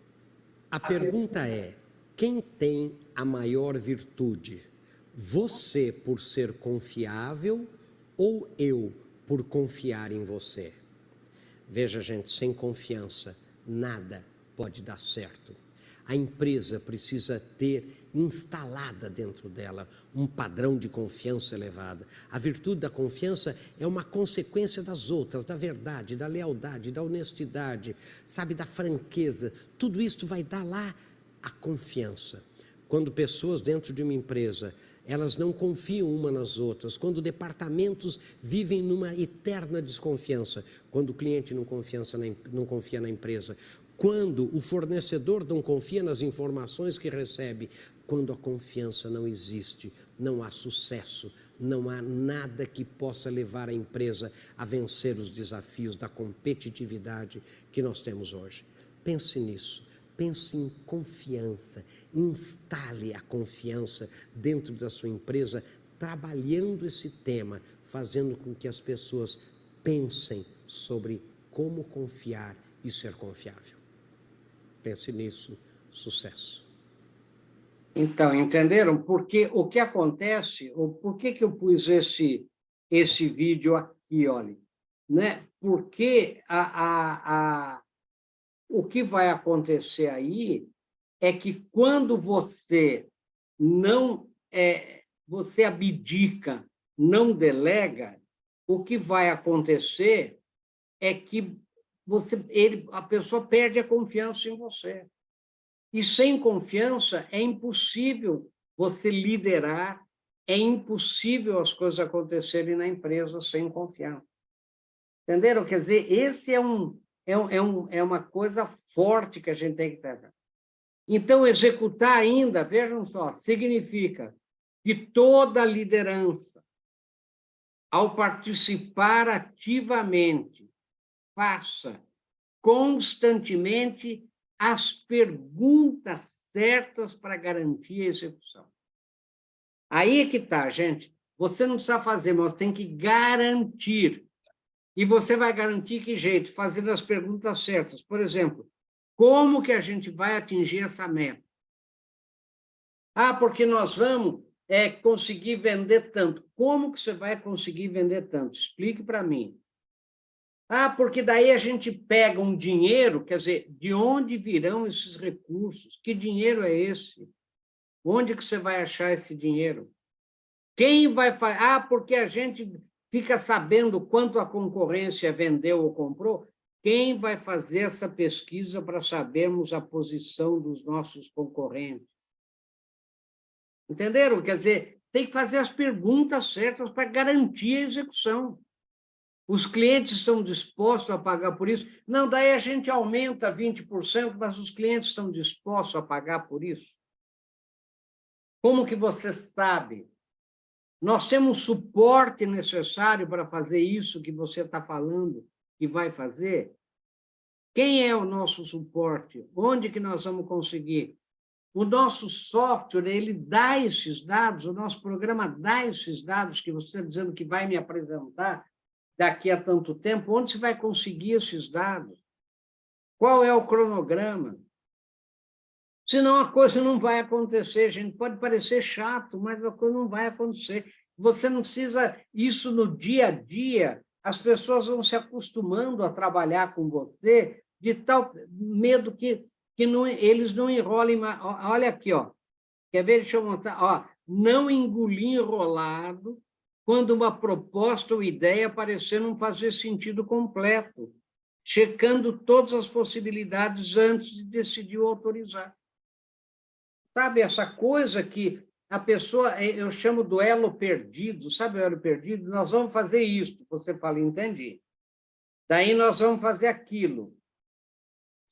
A pergunta é: quem tem a maior virtude? Você por ser confiável ou eu por confiar em você? Veja, gente, sem confiança, nada pode dar certo. A empresa precisa ter instalada dentro dela um padrão de confiança elevada. A virtude da confiança é uma consequência das outras, da verdade, da lealdade, da honestidade, sabe, da franqueza. Tudo isso vai dar lá a confiança. Quando pessoas dentro de uma empresa, elas não confiam uma nas outras, quando departamentos vivem numa eterna desconfiança, quando o cliente não confia na empresa, quando o fornecedor não confia nas informações que recebe, quando a confiança não existe, não há sucesso, não há nada que possa levar a empresa a vencer os desafios da competitividade que nós temos hoje. Pense nisso, pense em confiança, instale a confiança dentro da sua empresa, trabalhando esse tema, fazendo com que as pessoas pensem sobre como confiar e ser confiável. Pense nisso, sucesso. Então, entenderam? Porque o que acontece, por que eu pus esse vídeo aqui, olha, né? Porque o que vai acontecer aí é que quando você você abdica, não delega, o que vai acontecer é que a pessoa perde a confiança em você. E sem confiança é impossível você liderar, é impossível as coisas acontecerem na empresa sem confiança. Entenderam? Quer dizer, esse é uma coisa forte que a gente tem que ter. Então, executar ainda, vejam só, significa que toda liderança, ao participar ativamente, faça constantemente as perguntas certas para garantir a execução. Aí é que está, gente. Você não precisa fazer, mas tem que garantir. E você vai garantir que jeito? Fazendo as perguntas certas. Por exemplo, como que a gente vai atingir essa meta? Ah, porque nós vamos conseguir vender tanto. Como que você vai conseguir vender tanto? Explique para mim. Ah, porque daí a gente pega um dinheiro, quer dizer, de onde virão esses recursos? Que dinheiro é esse? Onde que você vai achar esse dinheiro? Quem vai fazer? Ah, porque a gente fica sabendo quanto a concorrência vendeu ou comprou. Quem vai fazer essa pesquisa para sabermos a posição dos nossos concorrentes? Entenderam? Quer dizer, tem que fazer as perguntas certas para garantir a execução. Os clientes estão dispostos a pagar por isso? Não, daí a gente aumenta 20%, mas os clientes estão dispostos a pagar por isso? Como que você sabe? Nós temos suporte necessário para fazer isso que você está falando que vai fazer? Quem é o nosso suporte? Onde que nós vamos conseguir? O nosso software, ele dá esses dados, o nosso programa dá esses dados que você está dizendo que vai me apresentar daqui a tanto tempo. Onde você vai conseguir esses dados? Qual é o cronograma? Senão a coisa não vai acontecer, gente. Pode parecer chato, mas a coisa não vai acontecer. Você não precisa isso no dia a dia. As pessoas vão se acostumando a trabalhar com você de tal medo que não, eles não enrolem mais. Olha aqui, ó. Quer ver? Deixa eu mostrar. Ó, não engolir enrolado quando uma proposta ou ideia parecer não fazer sentido completo, checando todas as possibilidades antes de decidir ou autorizar. Sabe, essa coisa que a pessoa, eu chamo do elo perdido, sabe o elo perdido? Nós vamos fazer isso. Você fala, entendi. Daí nós vamos fazer aquilo.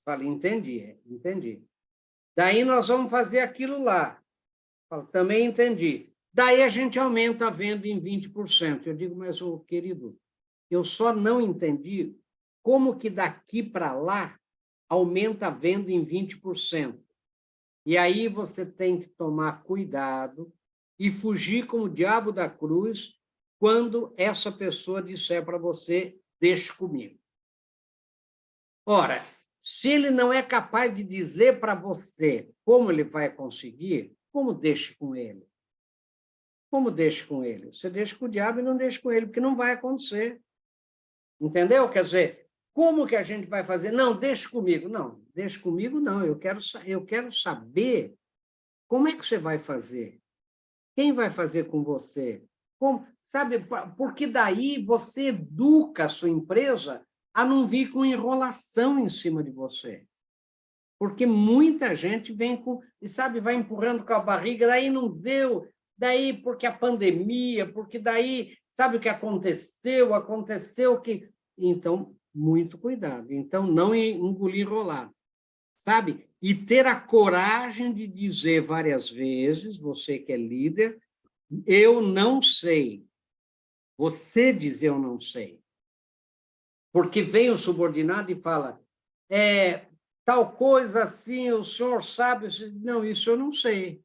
Fala, entendi, entendi. Daí nós vamos fazer aquilo lá. Fala, também entendi. Daí a gente aumenta a venda em 20%. Eu digo, mas, ô, querido, eu só não entendi como que daqui para lá aumenta a venda em 20%. E aí você tem que tomar cuidado e fugir como o diabo da cruz quando essa pessoa disser para você, deixe comigo. Ora, se ele não é capaz de dizer para você como ele vai conseguir, como deixe com ele? Como deixe com ele? Você deixa com o diabo e não deixa com ele, porque não vai acontecer. Entendeu? Quer dizer, como que a gente vai fazer? Não, deixe comigo. Não, deixe comigo não. Eu quero saber como é que você vai fazer. Quem vai fazer com você? Como, sabe, porque daí você educa a sua empresa a não vir com enrolação em cima de você. Porque muita gente vem com, e sabe, vai empurrando com a barriga, daí não deu, daí porque a pandemia, porque daí, sabe o que aconteceu? Aconteceu que... Então, muito cuidado. Então, não engolir enrolado, sabe? E ter a coragem de dizer várias vezes, você que é líder, eu não sei. Você diz eu não sei. Porque vem o subordinado e fala, tal coisa assim, o senhor sabe? Não, isso eu não sei.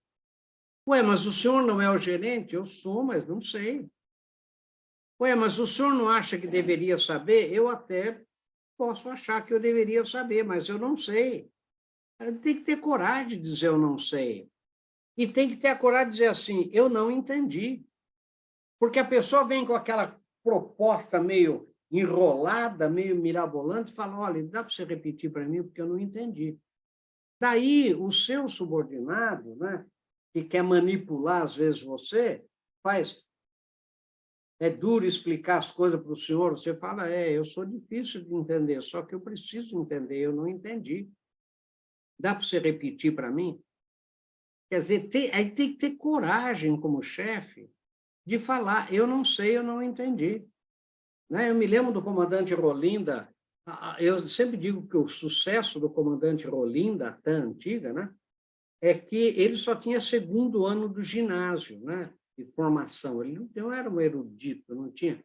Ué, mas o senhor não é o gerente? Eu sou, mas não sei. Ué, mas o senhor não acha que deveria saber? Eu até posso achar que eu deveria saber, mas eu não sei. Tem que ter coragem de dizer eu não sei. E tem que ter a coragem de dizer assim, eu não entendi. Porque a pessoa vem com aquela proposta meio enrolada, meio mirabolante, e fala, olha, dá para você repetir para mim, porque eu não entendi. Daí, o seu subordinado, né, que quer manipular, às vezes, você, faz... É duro explicar as coisas para o senhor, você fala, eu sou difícil de entender, só que eu preciso entender, eu não entendi. Dá para você repetir para mim? Quer dizer, aí tem que ter coragem como chefe de falar, eu não sei, eu não entendi. Né? Eu me lembro do comandante Rolinda, eu sempre digo que o sucesso do comandante Rolinda, a TAM antiga, né, é que ele só tinha segundo ano do ginásio, né, de formação, ele não era um erudito, não tinha.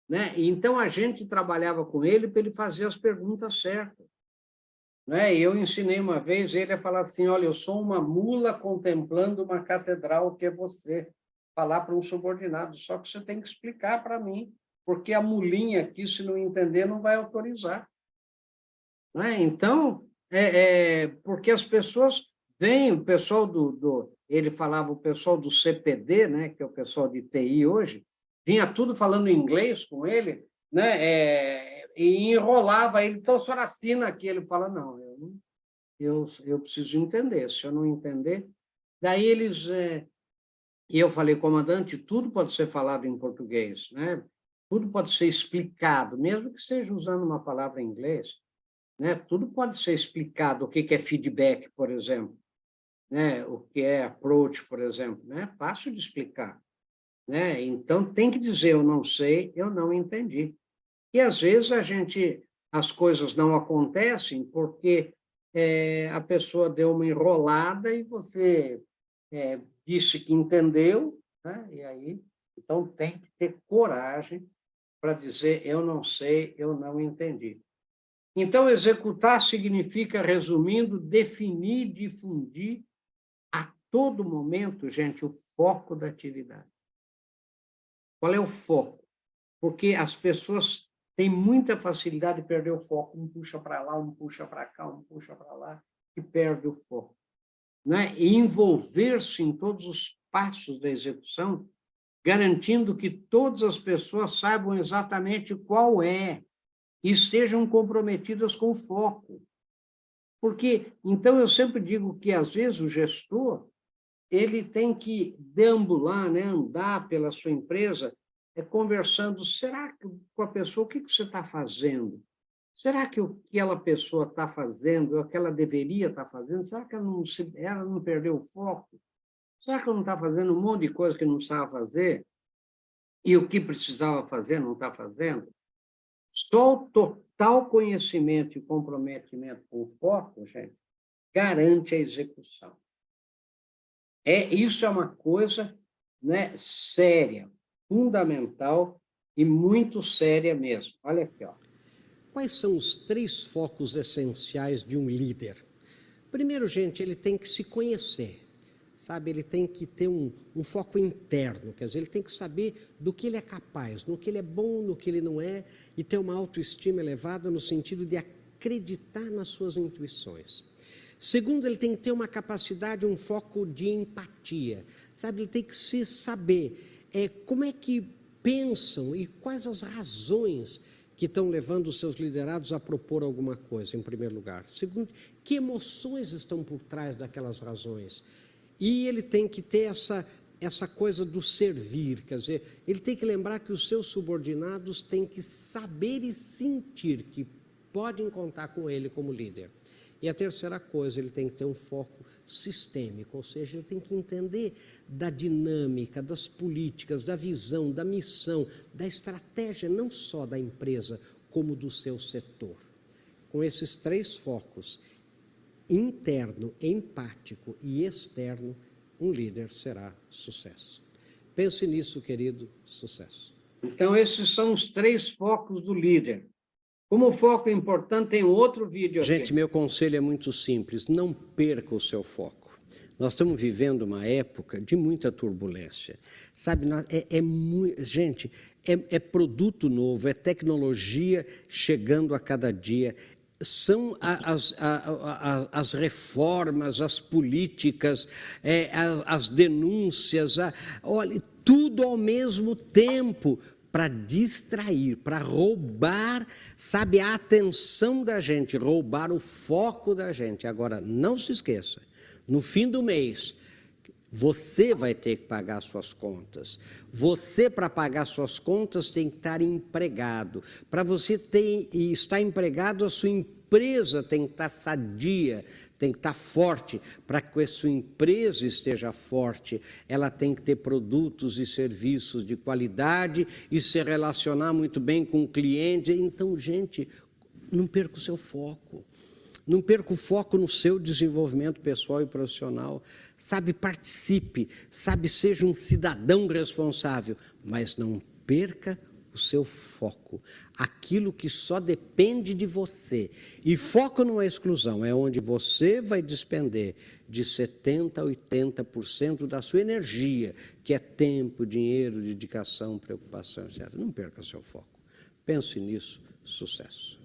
Né? Então, a gente trabalhava com ele para ele fazer as perguntas certas. Né? E eu ensinei uma vez ele a falar assim, olha, eu sou uma mula contemplando uma catedral que é você. Falar para um subordinado, só que você tem que explicar para mim, porque a mulinha aqui, se não entender, não vai autorizar. Né? Então, porque as pessoas vêm, o pessoal ele falava, o pessoal do CPD, né, que é o pessoal de TI hoje, vinha tudo falando inglês com ele, né, e enrolava ele, então o senhor assina aqui, ele fala, não, eu preciso entender, se eu não entender, daí eles E eu falei, comandante, tudo pode ser falado em português, né? Tudo pode ser explicado, mesmo que seja usando uma palavra em inglês, né? Tudo pode ser explicado, o que é feedback, por exemplo, né? O que é approach, por exemplo, né? Fácil de explicar, né? Então, tem que dizer, eu não sei, eu não entendi. E, às vezes, as coisas não acontecem porque a pessoa deu uma enrolada e você disse que entendeu, né? E aí, então, tem que ter coragem para dizer, eu não sei, eu não entendi. Então, executar significa, resumindo, definir, difundir a todo momento, gente, o foco da atividade. Qual é o foco? Porque as pessoas têm muita facilidade de perder o foco. Um puxa para lá, um puxa para cá, um puxa para lá, e perde o foco. Né? E envolver-se em todos os passos da execução, garantindo que todas as pessoas saibam exatamente qual é e estejam comprometidas com o foco. Porque, então, eu sempre digo que, às vezes, o gestor ele tem que deambular, né, andar pela sua empresa, conversando, será que com a pessoa, o que você está fazendo? Será que o que aquela pessoa está fazendo, o que ela deveria estar fazendo, será que ela não perdeu o foco? Será que ela não está fazendo um monte de coisa que não precisava fazer? E o que precisava fazer não está fazendo? Só o total conhecimento e comprometimento com o foco, gente, garante a execução. Isso é uma coisa, né, séria, fundamental e muito séria mesmo. Olha aqui, ó. Quais são os 3 focos essenciais de um líder? Primeiro, gente, ele tem que se conhecer, sabe? Ele tem que ter um foco interno, quer dizer, ele tem que saber do que ele é capaz, no que ele é bom, no que ele não é, e ter uma autoestima elevada no sentido de acreditar nas suas intuições. Segundo, ele tem que ter uma capacidade, um foco de empatia, sabe? Ele tem que se saber como é que pensam e quais as razões que estão levando os seus liderados a propor alguma coisa, em primeiro lugar. Segundo, que emoções estão por trás daquelas razões. E ele tem que ter essa coisa do servir, quer dizer, ele tem que lembrar que os seus subordinados têm que saber e sentir que podem contar com ele como líder. E a terceira coisa, ele tem que ter um foco sistêmico, ou seja, ele tem que entender da dinâmica, das políticas, da visão, da missão, da estratégia, não só da empresa, como do seu setor. Com esses 3 focos, interno, empático e externo, um líder será sucesso. Pense nisso, querido, sucesso. Então, esses são os 3 focos do líder. Como foco importante, tem outro vídeo aqui. Gente, meu conselho é muito simples, não perca o seu foco. Nós estamos vivendo uma época de muita turbulência, sabe? Gente, é produto novo, é tecnologia chegando a cada dia, são as reformas, as políticas, as denúncias, olha, tudo ao mesmo tempo, para distrair, para roubar, sabe, a atenção da gente, roubar o foco da gente. Agora, não se esqueça, no fim do mês, você vai ter que pagar suas contas. Você, para pagar suas contas, tem que estar empregado. Para você estar empregado, a sua empresa tem que estar sadia, tem que estar forte. Para que a sua empresa esteja forte, ela tem que ter produtos e serviços de qualidade e se relacionar muito bem com o cliente. Então, gente, não perca o seu foco. Não perca o foco no seu desenvolvimento pessoal e profissional. Sabe, participe, sabe, seja um cidadão responsável, mas não perca o seu foco, aquilo que só depende de você. E foco não é exclusão, é onde você vai despender de 70% a 80% da sua energia, que é tempo, dinheiro, dedicação, preocupação, etc. Não perca o seu foco. Pense nisso, sucesso.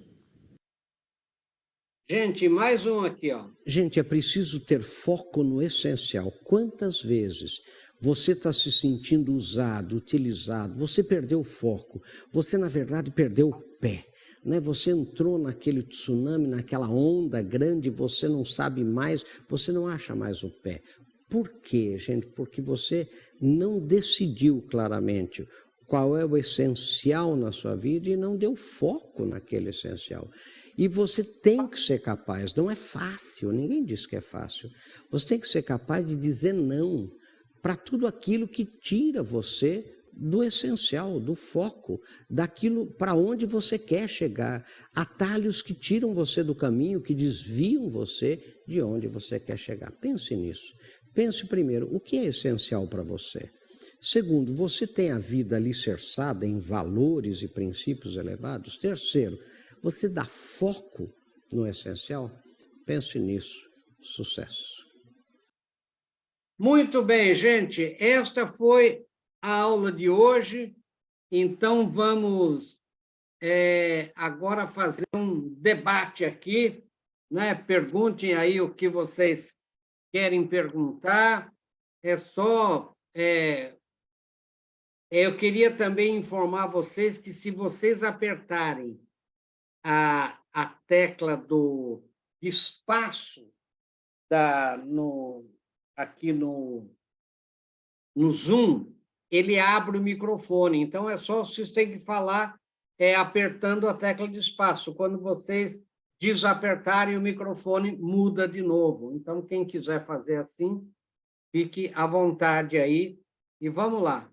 Gente, mais um aqui, ó. Gente, é preciso ter foco no essencial. Quantas vezes você está se sentindo usado, utilizado, você perdeu o foco, você, na verdade, perdeu o pé, né? Você entrou naquele tsunami, naquela onda grande, você não sabe mais, você não acha mais o pé. Por quê, gente? Porque você não decidiu claramente qual é o essencial na sua vida e não deu foco naquele essencial. E você tem que ser capaz, não é fácil, ninguém diz que é fácil. Você tem que ser capaz de dizer não para tudo aquilo que tira você do essencial, do foco, daquilo para onde você quer chegar, atalhos que tiram você do caminho, que desviam você de onde você quer chegar. Pense nisso. Pense primeiro, o que é essencial para você? Segundo, você tem a vida alicerçada em valores e princípios elevados? Terceiro, você dá foco no essencial? Pense nisso. Sucesso. Muito bem, gente. Esta foi a aula de hoje. Então, vamos agora fazer um debate aqui, né? Perguntem aí o que vocês querem perguntar. Eu queria também informar vocês que, se vocês apertarem a tecla do espaço aqui no Zoom, ele abre o microfone. Então, é só vocês terem que falar apertando a tecla de espaço. Quando vocês desapertarem, o microfone muda de novo. Então, quem quiser fazer assim, fique à vontade aí. E vamos lá.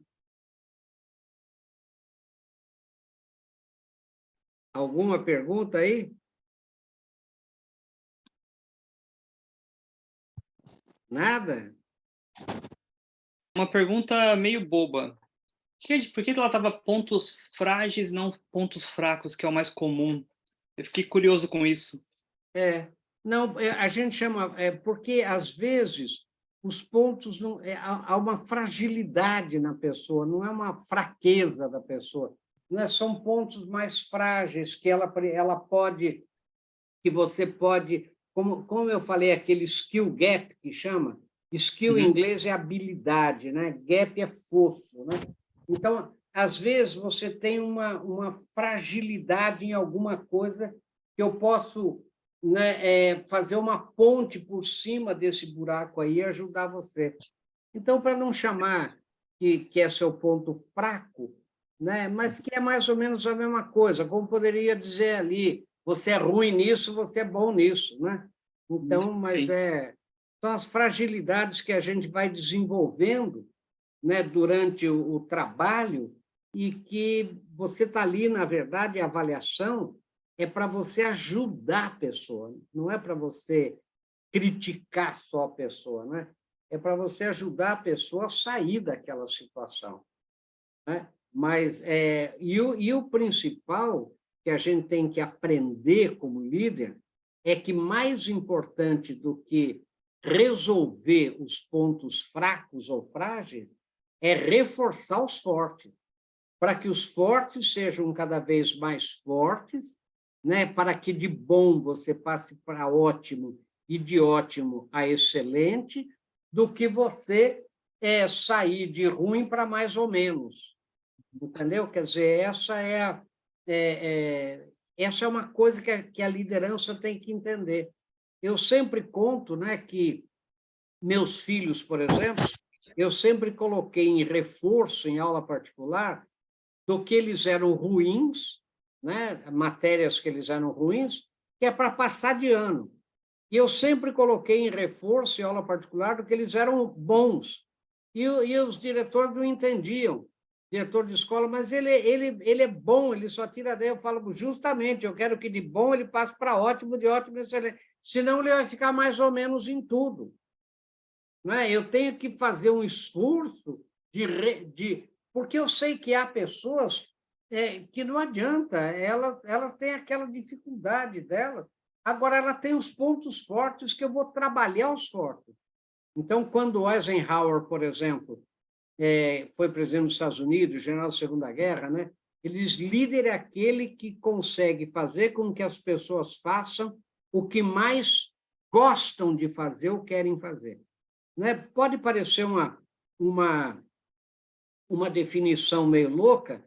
Alguma pergunta aí? Nada? Uma pergunta meio boba. Por que ela estava pontos frágeis, não pontos fracos, que é o mais comum? Eu fiquei curioso com isso. Não, a gente chama... porque, às vezes, os pontos... não há uma fragilidade na pessoa, não é uma fraqueza da pessoa. Né? São pontos mais frágeis que ela pode... que você pode... Como eu falei, aquele skill gap, que chama. Skill em inglês é habilidade, né? Gap é fosso, né? Então, às vezes, você tem uma fragilidade em alguma coisa que eu posso, né, fazer uma ponte por cima desse buraco aí e ajudar você. Então, para não chamar que é seu ponto fraco, né, mas que é mais ou menos a mesma coisa, como poderia dizer ali, você é ruim nisso, você é bom nisso, né? Então, mas Sim. são as fragilidades que a gente vai desenvolvendo, né, durante o trabalho, e que você está ali, na verdade, a avaliação é para você ajudar a pessoa, não é para você criticar só a pessoa, né? É para você ajudar a pessoa a sair daquela situação, né? Mas, o principal que a gente tem que aprender como líder é que, mais importante do que resolver os pontos fracos ou frágeis, é reforçar os fortes, para que os fortes sejam cada vez mais fortes, né? Para que de bom você passe para ótimo e de ótimo a excelente, do que você sair de ruim para mais ou menos. Entendeu? Quer dizer, essa é uma coisa que a liderança tem que entender. Eu sempre conto, né, que meus filhos, por exemplo, eu sempre coloquei em reforço, em aula particular, do que eles eram ruins, né, matérias que eles eram ruins, que é para passar de ano. E eu sempre coloquei em reforço, em aula particular, do que eles eram bons. E os diretores não entendiam, diretor de escola, mas ele é bom, ele só tira 10. Eu falo, justamente, eu quero que de bom ele passe para ótimo, de ótimo a excelente. Senão ele vai ficar mais ou menos em tudo. Né? Eu tenho que fazer um esforço porque eu sei que há pessoas que não adianta, ela tem aquela dificuldade dela, agora ela tem os pontos fortes que eu vou trabalhar os fortes. Então, quando Eisenhower, por exemplo, foi presidente dos Estados Unidos, general da Segunda Guerra, né? Ele diz, líder é aquele que consegue fazer com que as pessoas façam o que mais gostam de fazer ou querem fazer. Né? Pode parecer uma definição meio louca,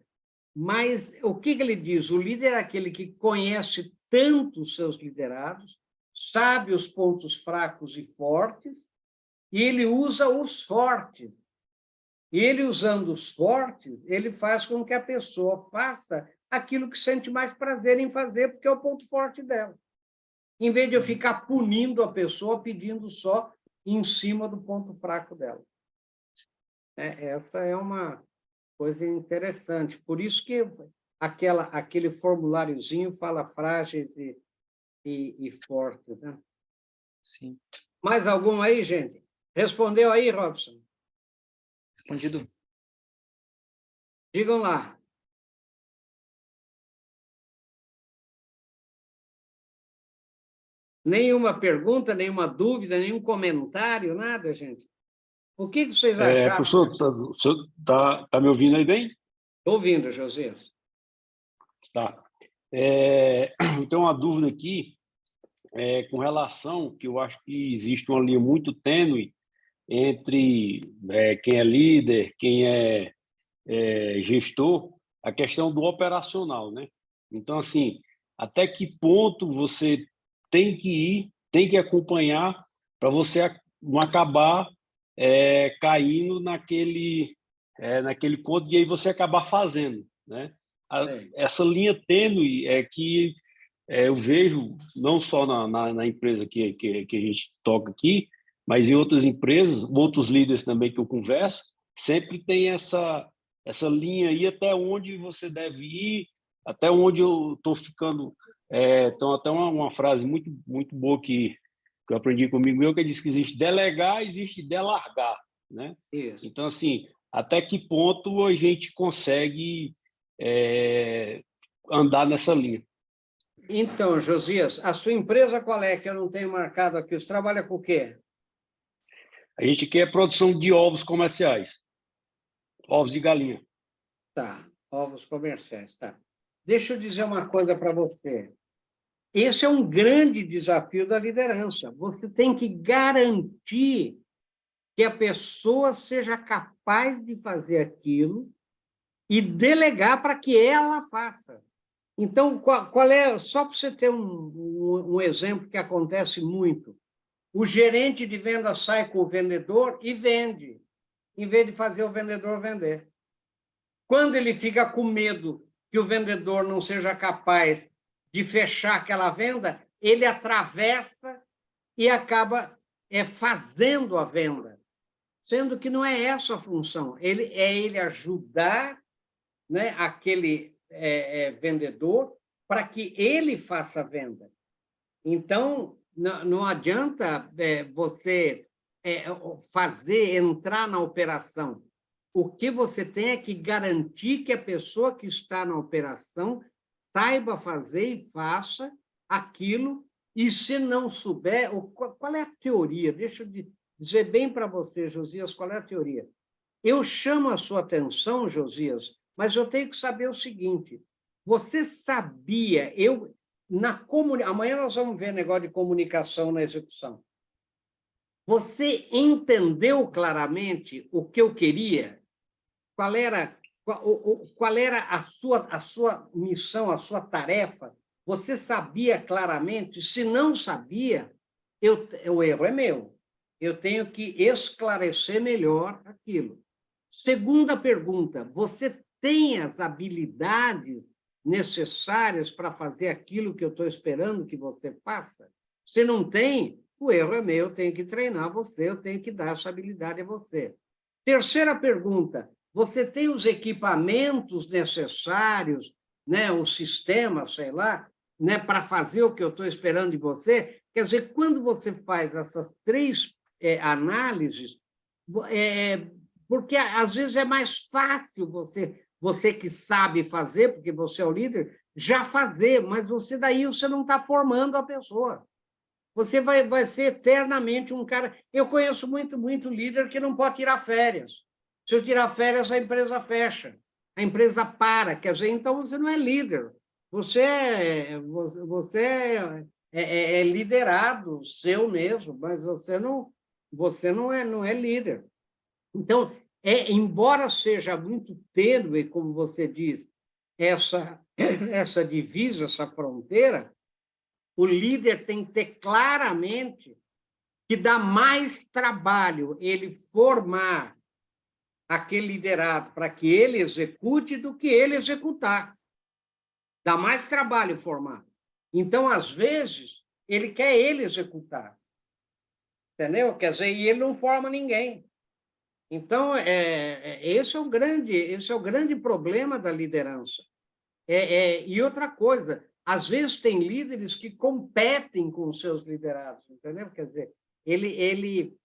mas o que ele diz? O líder é aquele que conhece tanto os seus liderados, sabe os pontos fracos e fortes, e ele usa os fortes. E ele, usando os fortes, ele faz com que a pessoa faça aquilo que sente mais prazer em fazer, porque é o ponto forte dela. Em vez de eu ficar punindo a pessoa, pedindo só em cima do ponto fraco dela. Essa é uma coisa interessante. Por isso que aquele formuláriozinho fala frágeis e fortes. Né? Sim. Mais algum aí, gente? Respondeu aí, Robson? Respondido. Digam lá. Nenhuma pergunta, nenhuma dúvida, nenhum comentário, nada, gente? O que vocês acharam? Professor, o senhor tá me ouvindo aí bem? Estou ouvindo, Josias. Tá. Eu tenho uma dúvida aqui com relação, que eu acho que existe uma linha muito tênue entre quem é líder, quem é gestor, a questão do operacional, né? Então, assim, até que ponto você tem que ir, tem que acompanhar para você não acabar caindo naquele conto e aí você acabar fazendo, né? Essa linha tênue é que eu vejo não só na empresa que a gente toca aqui, mas em outras empresas, outros líderes também que eu converso, sempre tem essa linha aí até onde você deve ir, até onde eu estou ficando. Então, até uma frase muito boa que eu aprendi comigo, que diz que existe delegar, existe delargar, né? Isso. Então, assim, até que ponto a gente consegue andar nessa linha? Então, Josias, a sua empresa qual é que eu não tenho marcado aqui? Você trabalha com o quê? A gente quer produção de ovos comerciais, ovos de galinha. Tá, ovos comerciais, tá. Deixa eu dizer uma coisa para você. Esse é um grande desafio da liderança. Você tem que garantir que a pessoa seja capaz de fazer aquilo e delegar para que ela faça. Então, qual é, só para você ter um exemplo que acontece muito, o gerente de venda sai com o vendedor e vende, em vez de fazer o vendedor vender. Quando ele fica com medo que o vendedor não seja capaz de fechar aquela venda, ele atravessa e acaba fazendo a venda, sendo que não é essa a função. Ele ajudar, né, aquele vendedor para que ele faça a venda. Então, não adianta você entrar na operação. O que você tem é que garantir que a pessoa que está na operação saiba fazer e faça aquilo, e se não souber, qual é a teoria? Deixa eu dizer bem para você, Josias, qual é a teoria. Eu chamo a sua atenção, Josias, mas eu tenho que saber o seguinte, você sabia, amanhã nós vamos ver negócio de comunicação na execução. Você entendeu claramente o que eu queria? Qual era a sua missão, a sua tarefa? Você sabia claramente? Se não sabia, o erro é meu. Eu tenho que esclarecer melhor aquilo. Segunda pergunta, você tem as habilidades necessárias para fazer aquilo que eu estou esperando que você faça? Se não tem, o erro é meu, eu tenho que treinar você, eu tenho que dar essa habilidade a você. Terceira pergunta, você tem os equipamentos necessários, né, o sistema, sei lá, né, para fazer o que eu estou esperando de você? Quer dizer, quando você faz essas três análises, porque às vezes é mais fácil você que sabe fazer, porque você é o líder, já fazer, mas você não está formando a pessoa. Você vai ser eternamente um cara... Eu conheço muito líder que não pode tirar férias. Se eu tirar férias, a empresa fecha. A empresa para. Quer dizer, então você não é líder. Você é liderado seu mesmo, mas você não é líder. Então, embora seja muito tênue, como você diz, essa divisa, essa fronteira, o líder tem que ter claramente que dá mais trabalho ele formar aquele liderado para que ele execute do que ele executar. Dá mais trabalho formar. Então, às vezes, ele quer ele executar. Entendeu? Quer dizer, e ele não forma ninguém. Então, esse é o grande problema da liderança. E outra coisa, às vezes tem líderes que competem com os seus liderados, entendeu? Quer dizer,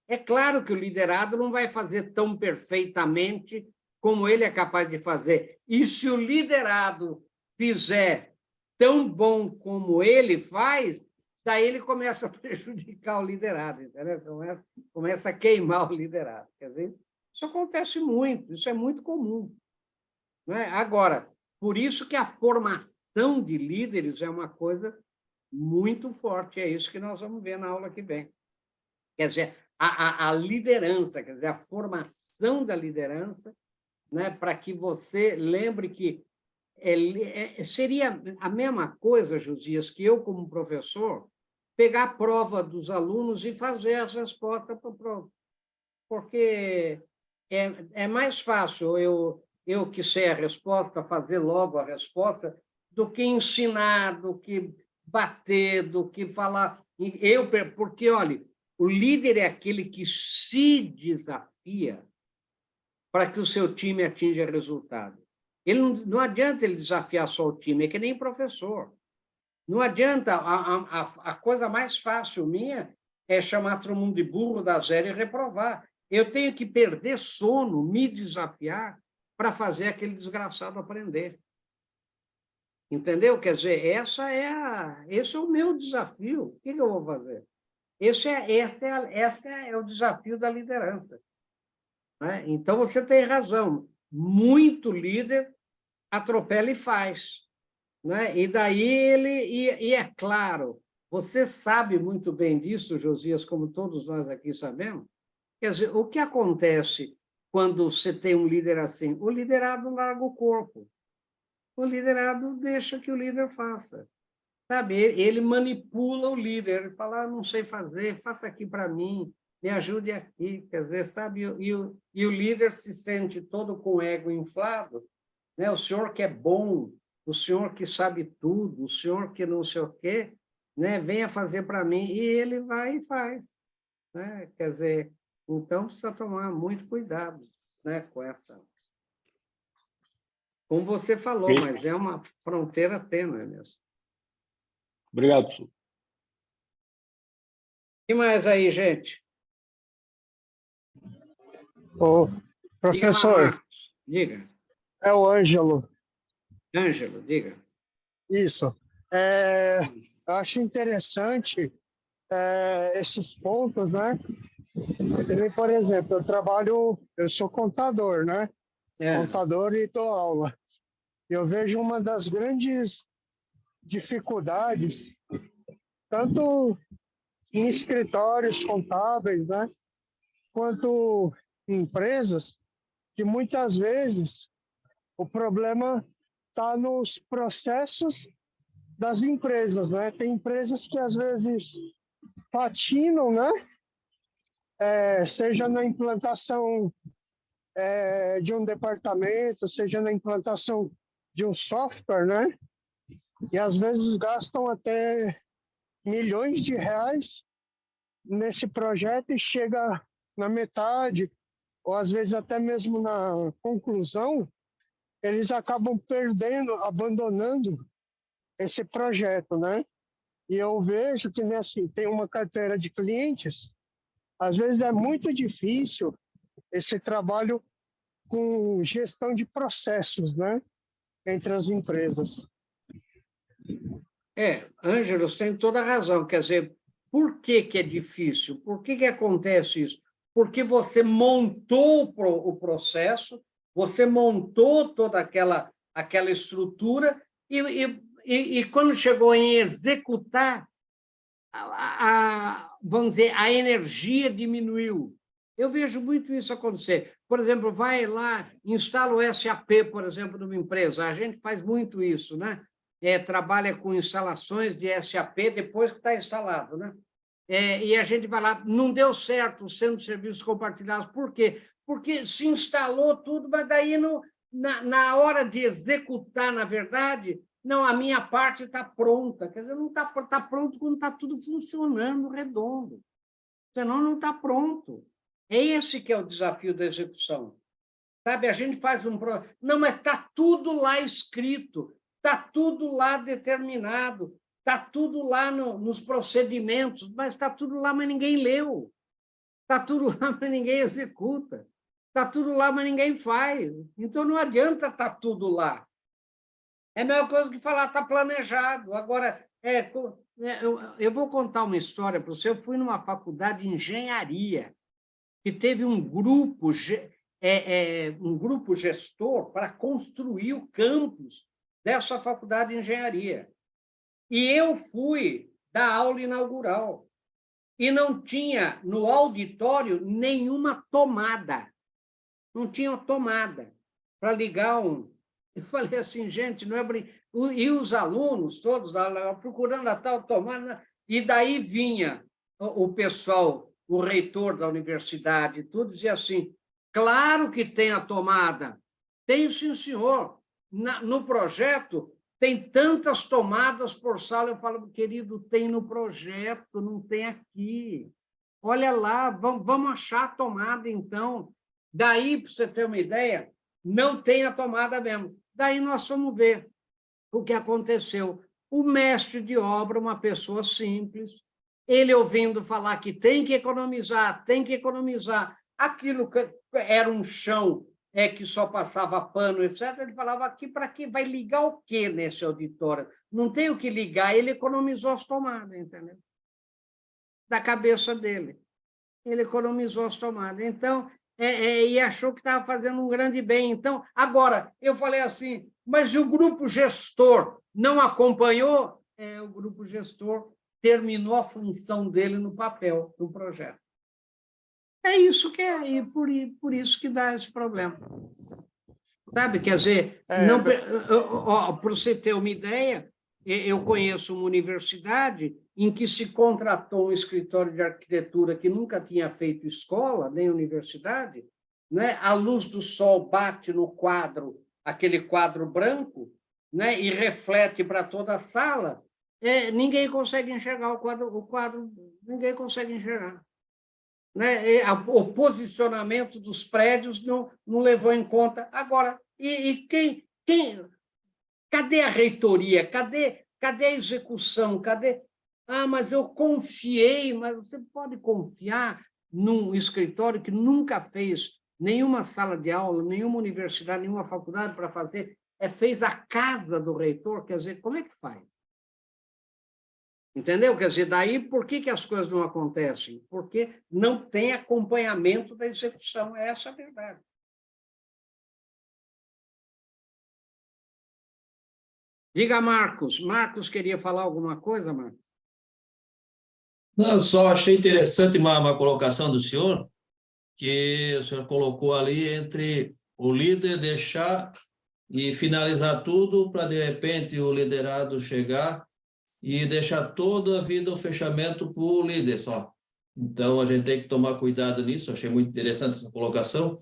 é claro que o liderado não vai fazer tão perfeitamente como ele é capaz de fazer. E se o liderado fizer tão bom como ele faz, daí ele começa a prejudicar o liderado, entendeu? Começa a queimar o liderado. Quer dizer, isso acontece muito, isso é muito comum. Né? Agora, por isso que a formação de líderes é uma coisa muito forte, é isso que nós vamos ver na aula que vem. Quer dizer, a liderança, quer dizer, a formação da liderança, né, para que você lembre que seria a mesma coisa, Josias, que eu, como professor, pegar a prova dos alunos e fazer as respostas para a prova. Porque é mais fácil eu que sei a resposta, fazer logo a resposta, do que ensinar, do que bater, do que falar. Porque, olha, o líder é aquele que se desafia para que o seu time atinja resultado. Não adianta ele desafiar só o time, é que nem professor. Não adianta, a coisa mais fácil minha é chamar todo mundo de burro, dar zero e reprovar. Eu tenho que perder sono, me desafiar para fazer aquele desgraçado aprender. Entendeu? Quer dizer, esse é o meu desafio. O que eu vou fazer? Esse é o desafio da liderança. Né? Então, você tem razão. Muito líder atropela e faz. Né? E daí e é claro, você sabe muito bem disso, Josias, como todos nós aqui sabemos. Quer dizer, o que acontece quando você tem um líder assim? O liderado larga o corpo. O liderado deixa que o líder faça. Sabe? Ele manipula o líder, ele fala, não sei fazer, faça aqui para mim, me ajude aqui, quer dizer, sabe? E o líder se sente todo com o ego inflado, né? O senhor que é bom, o senhor que sabe tudo, o senhor que não sei o quê, né? Venha fazer para mim, e ele vai e faz. Né? Quer dizer, então precisa tomar muito cuidado, né, com essa. Como você falou, mas é uma fronteira tênue mesmo. Obrigado, professor. E mais aí, gente? Ô, professor, Diga. é o Ângelo. Ângelo, diga. Isso. Eu acho interessante esses pontos, né? Por exemplo, eu sou contador, né? Contador e dou aula. Eu vejo uma das grandes dificuldades, tanto em escritórios contábeis, né? Quanto em empresas, que muitas vezes o problema está nos processos das empresas, né? Tem empresas que às vezes patinam, né? Seja na implantação de um departamento, seja na implantação de um software, né? E às vezes gastam até milhões de reais nesse projeto e chega na metade, ou às vezes até mesmo na conclusão, eles acabam abandonando esse projeto, né? E eu vejo que tem uma carteira de clientes, às vezes é muito difícil esse trabalho com gestão de processos, né? Entre as empresas. Ângelo, você tem toda a razão. Quer dizer, por que é difícil? Por que acontece isso? Porque você montou o processo, você montou toda aquela estrutura e quando chegou em executar, vamos dizer, a energia diminuiu. Eu vejo muito isso acontecer. Por exemplo, vai lá, instala o SAP, por exemplo, numa empresa. A gente faz muito isso, né? Trabalha com instalações de SAP depois que está instalado, né? e a gente vai lá, não deu certo o centro de serviços compartilhados. Por quê? Porque se instalou tudo, mas daí, na hora de executar, na verdade, não, a minha parte está pronta. Quer dizer, não está pronto quando está tudo funcionando redondo. Senão não está pronto. É esse que é o desafio da execução. Sabe, a gente faz um... Não, mas está tudo lá escrito, está tudo lá determinado, está tudo lá nos procedimentos, mas está tudo lá, mas ninguém leu. Está tudo lá, mas ninguém executa. Está tudo lá, mas ninguém faz. Então, não adianta estar tudo lá. É a mesma coisa que falar, está planejado. Agora, eu vou contar uma história para você. Eu fui numa faculdade de engenharia, que teve um grupo gestor para construir o campus dessa faculdade de engenharia. E eu fui dar aula inaugural. E não tinha, no auditório, nenhuma tomada. Não tinha tomada para ligar um... Eu falei assim, gente, não é... E os alunos todos lá, procurando a tal tomada, e daí vinha o pessoal, o reitor da universidade, tudo dizia assim, claro que tem a tomada. Tem, sim, senhor. No projeto, tem tantas tomadas por sala. Eu falo, querido, tem no projeto, não tem aqui. Olha lá, vamos achar a tomada, então. Daí, para você ter uma ideia, não tem a tomada mesmo. Daí nós vamos ver o que aconteceu. O mestre de obra, uma pessoa simples, ele ouvindo falar que tem que economizar, aquilo que era um chão que só passava pano, etc., ele falava aqui, para que vai ligar o quê nesse auditório? Não tem o que ligar, ele economizou as tomadas, entendeu? Da cabeça dele. Ele economizou as tomadas. Então, e achou que estava fazendo um grande bem. Então, agora, eu falei assim, mas o grupo gestor não acompanhou? O grupo gestor terminou a função dele no papel, no projeto. É isso que é, e por isso que dá esse problema. Sabe, quer dizer, para você ter uma ideia, eu conheço uma universidade em que se contratou um escritório de arquitetura que nunca tinha feito escola, nem universidade, né? A luz do sol bate no quadro, aquele quadro branco, né? E reflete para toda a sala, ninguém consegue enxergar o quadro, ninguém consegue enxergar. Né? O posicionamento dos prédios não levou em conta. Agora, cadê a reitoria? Cadê a execução? Mas eu confiei, mas você pode confiar num escritório que nunca fez nenhuma sala de aula, nenhuma universidade, nenhuma faculdade para fazer, fez a casa do reitor, quer dizer, como é que faz? Entendeu? Quer dizer, daí por que as coisas não acontecem? Porque não tem acompanhamento da execução, essa é a verdade. Diga, Marcos. Marcos queria falar alguma coisa, Marcos? Não, só achei interessante uma colocação do senhor, que o senhor colocou ali entre o líder deixar e finalizar tudo para, de repente, o liderado chegar e deixar toda a vida o fechamento para o líder só. Então, a gente tem que tomar cuidado nisso. Achei muito interessante essa colocação,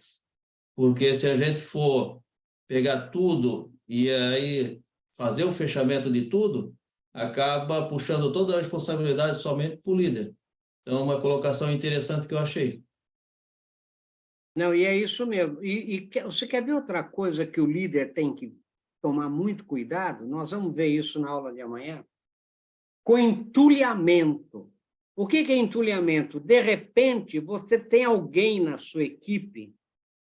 porque se a gente for pegar tudo e aí fazer o fechamento de tudo, acaba puxando toda a responsabilidade somente para o líder. Então, uma colocação interessante que eu achei. Não, e é isso mesmo. Você quer ver outra coisa que o líder tem que tomar muito cuidado? Nós vamos ver isso na aula de amanhã. Com entulhamento. O que é entulhamento? De repente, você tem alguém na sua equipe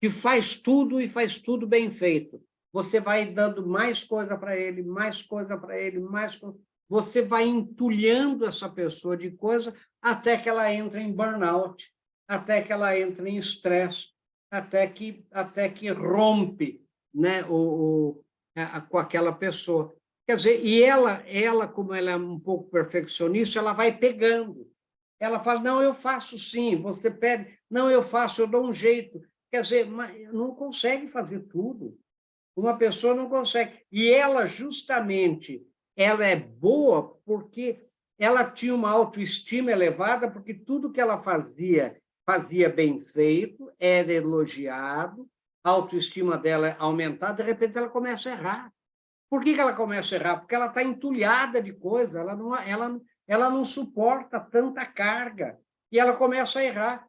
que faz tudo e faz tudo bem feito. Você vai dando mais coisa para ele, mais coisa para ele, mais coisa. Você vai entulhando essa pessoa de coisa até que ela entre em burnout, até que ela entre em estresse, até que rompe, né, com aquela pessoa. Quer dizer, e ela, como ela é um pouco perfeccionista, ela vai pegando. Ela fala, não, eu faço sim. Você pede, não, eu faço, eu dou um jeito. Quer dizer, mas não consegue fazer tudo. Uma pessoa não consegue. E ela, justamente, ela é boa porque ela tinha uma autoestima elevada, porque tudo que ela fazia, fazia bem feito, era elogiado, a autoestima dela é aumentada, de repente ela começa a errar. Por que ela começa a errar? Porque ela está entulhada de coisa, ela não suporta tanta carga, e ela começa a errar.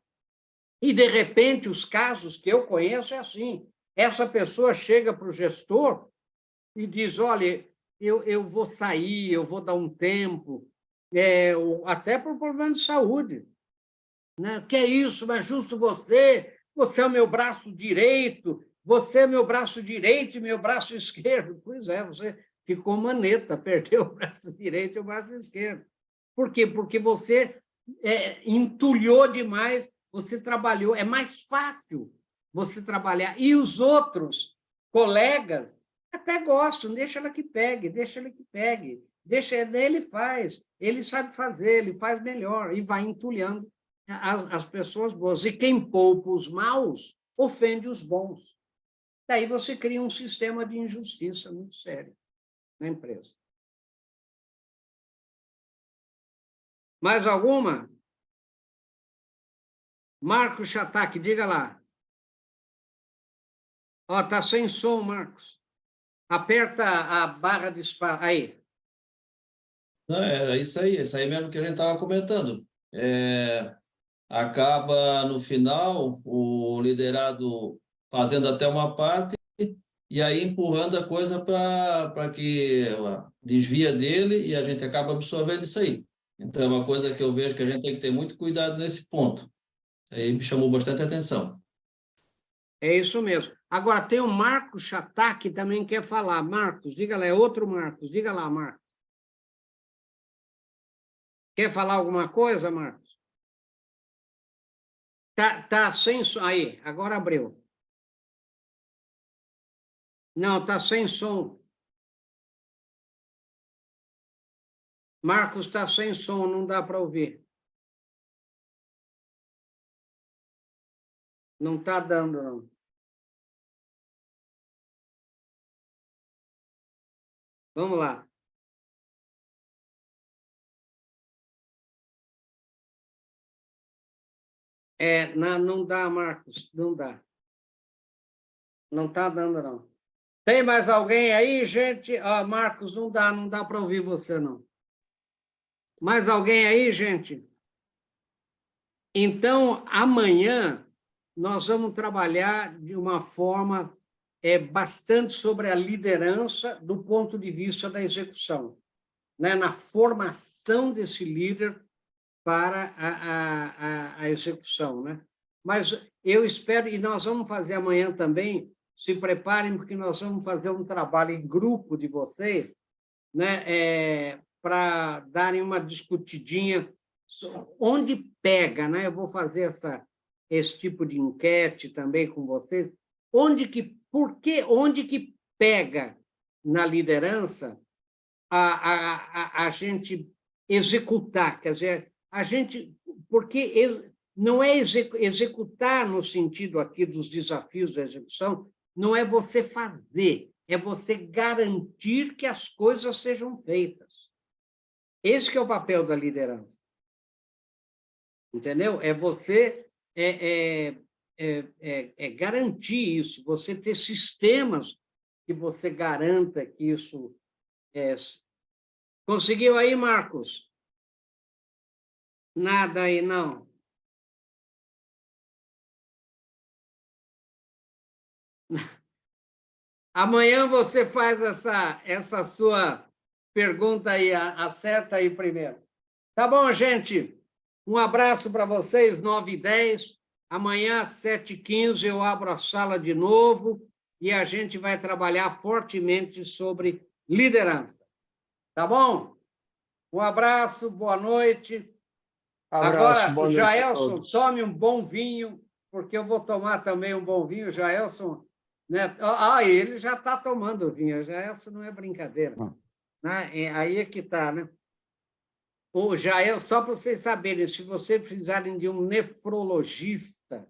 E, de repente, os casos que eu conheço é assim, essa pessoa chega para o gestor e diz, olha, eu vou sair, eu vou dar um tempo, até por problema de saúde. Né? Que é isso, mas justo você é o meu braço direito, você é meu braço direito e meu braço esquerdo. Pois é, você ficou maneta, perdeu o braço direito e o braço esquerdo. Por quê? Porque você entulhou demais, você trabalhou, é mais fácil você trabalhar. E os outros colegas até gostam, deixa ela que pegue, ele faz, ele sabe fazer, ele faz melhor, e vai entulhando as pessoas boas. E quem poupa os maus, ofende os bons. Daí você cria um sistema de injustiça muito sério na empresa. Mais alguma? Marcos Chatac, diga lá. Ó, tá sem som, Marcos. Aperta a barra de espaço. Aí. Não, é isso aí mesmo que a gente estava comentando. Acaba, no final, o liderado fazendo até uma parte e aí empurrando a coisa para que desvia dele e a gente acaba absorvendo isso aí. Então, é uma coisa que eu vejo que a gente tem que ter muito cuidado nesse ponto. Aí me chamou bastante atenção. É isso mesmo. Agora, tem o Marcos Chatac que também quer falar. Marcos, diga lá, é outro Marcos. Diga lá, Marcos. Quer falar alguma coisa, Marcos? Tá sem som. Aí, agora abriu. Não, tá sem som. Marcos está sem som, não dá para ouvir. Não está dando, não. Vamos lá. Não dá, Marcos, não dá. Não está dando, não. Tem mais alguém aí, gente? Marcos, não dá para ouvir você, não. Mais alguém aí, gente? Então, amanhã, nós vamos trabalhar de uma forma bastante sobre a liderança do ponto de vista da execução, né? Na formação desse líder para a execução, né? Mas eu espero, e nós vamos fazer amanhã também, se preparem, porque nós vamos fazer um trabalho em grupo de vocês, né? Para darem uma discutidinha onde pega, né? Eu vou fazer esse tipo de enquete também com vocês, onde que pega na liderança a gente executar, quer dizer, porque não é executar no sentido aqui dos desafios da execução, não é você fazer, é você garantir que as coisas sejam feitas. Esse que é o papel da liderança. Entendeu? É você garantir isso, você ter sistemas que você garanta que isso Conseguiu aí, Marcos? Nada aí, não. Amanhã você faz essa sua pergunta aí, acerta aí primeiro. Tá bom, gente? Um abraço para vocês, 9h10. Amanhã, às 7h15, eu abro a sala de novo e a gente vai trabalhar fortemente sobre liderança. Tá bom? Um abraço, boa noite. Abraço, Agora, o Jaelson, tome um bom vinho, porque eu vou tomar também um bom vinho. O Jaelson, né? Ele já está tomando vinho. O Jaelson não é brincadeira. Né? Aí é que está, né? O Jael, só para vocês saberem, se vocês precisarem de um nefrologista,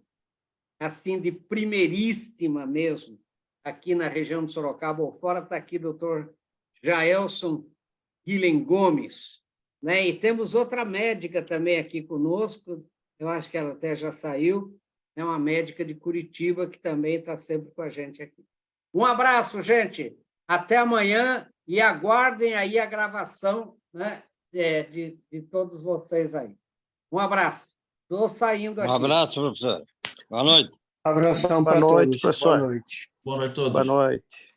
assim, de primeiríssima mesmo, aqui na região de Sorocaba ou fora, está aqui o doutor Jaelson Guilhem Gomes. né? E temos outra médica também aqui conosco, eu acho que ela até já saiu, é uma médica de Curitiba que também está sempre com a gente aqui. Um abraço, gente. Até amanhã e aguardem aí a gravação, né, de todos vocês aí. Um abraço. Estou saindo aqui. Um abraço, professor. Boa noite. Abração Boa para noite, todos. professor. Boa noite. Boa noite a todos. Boa noite.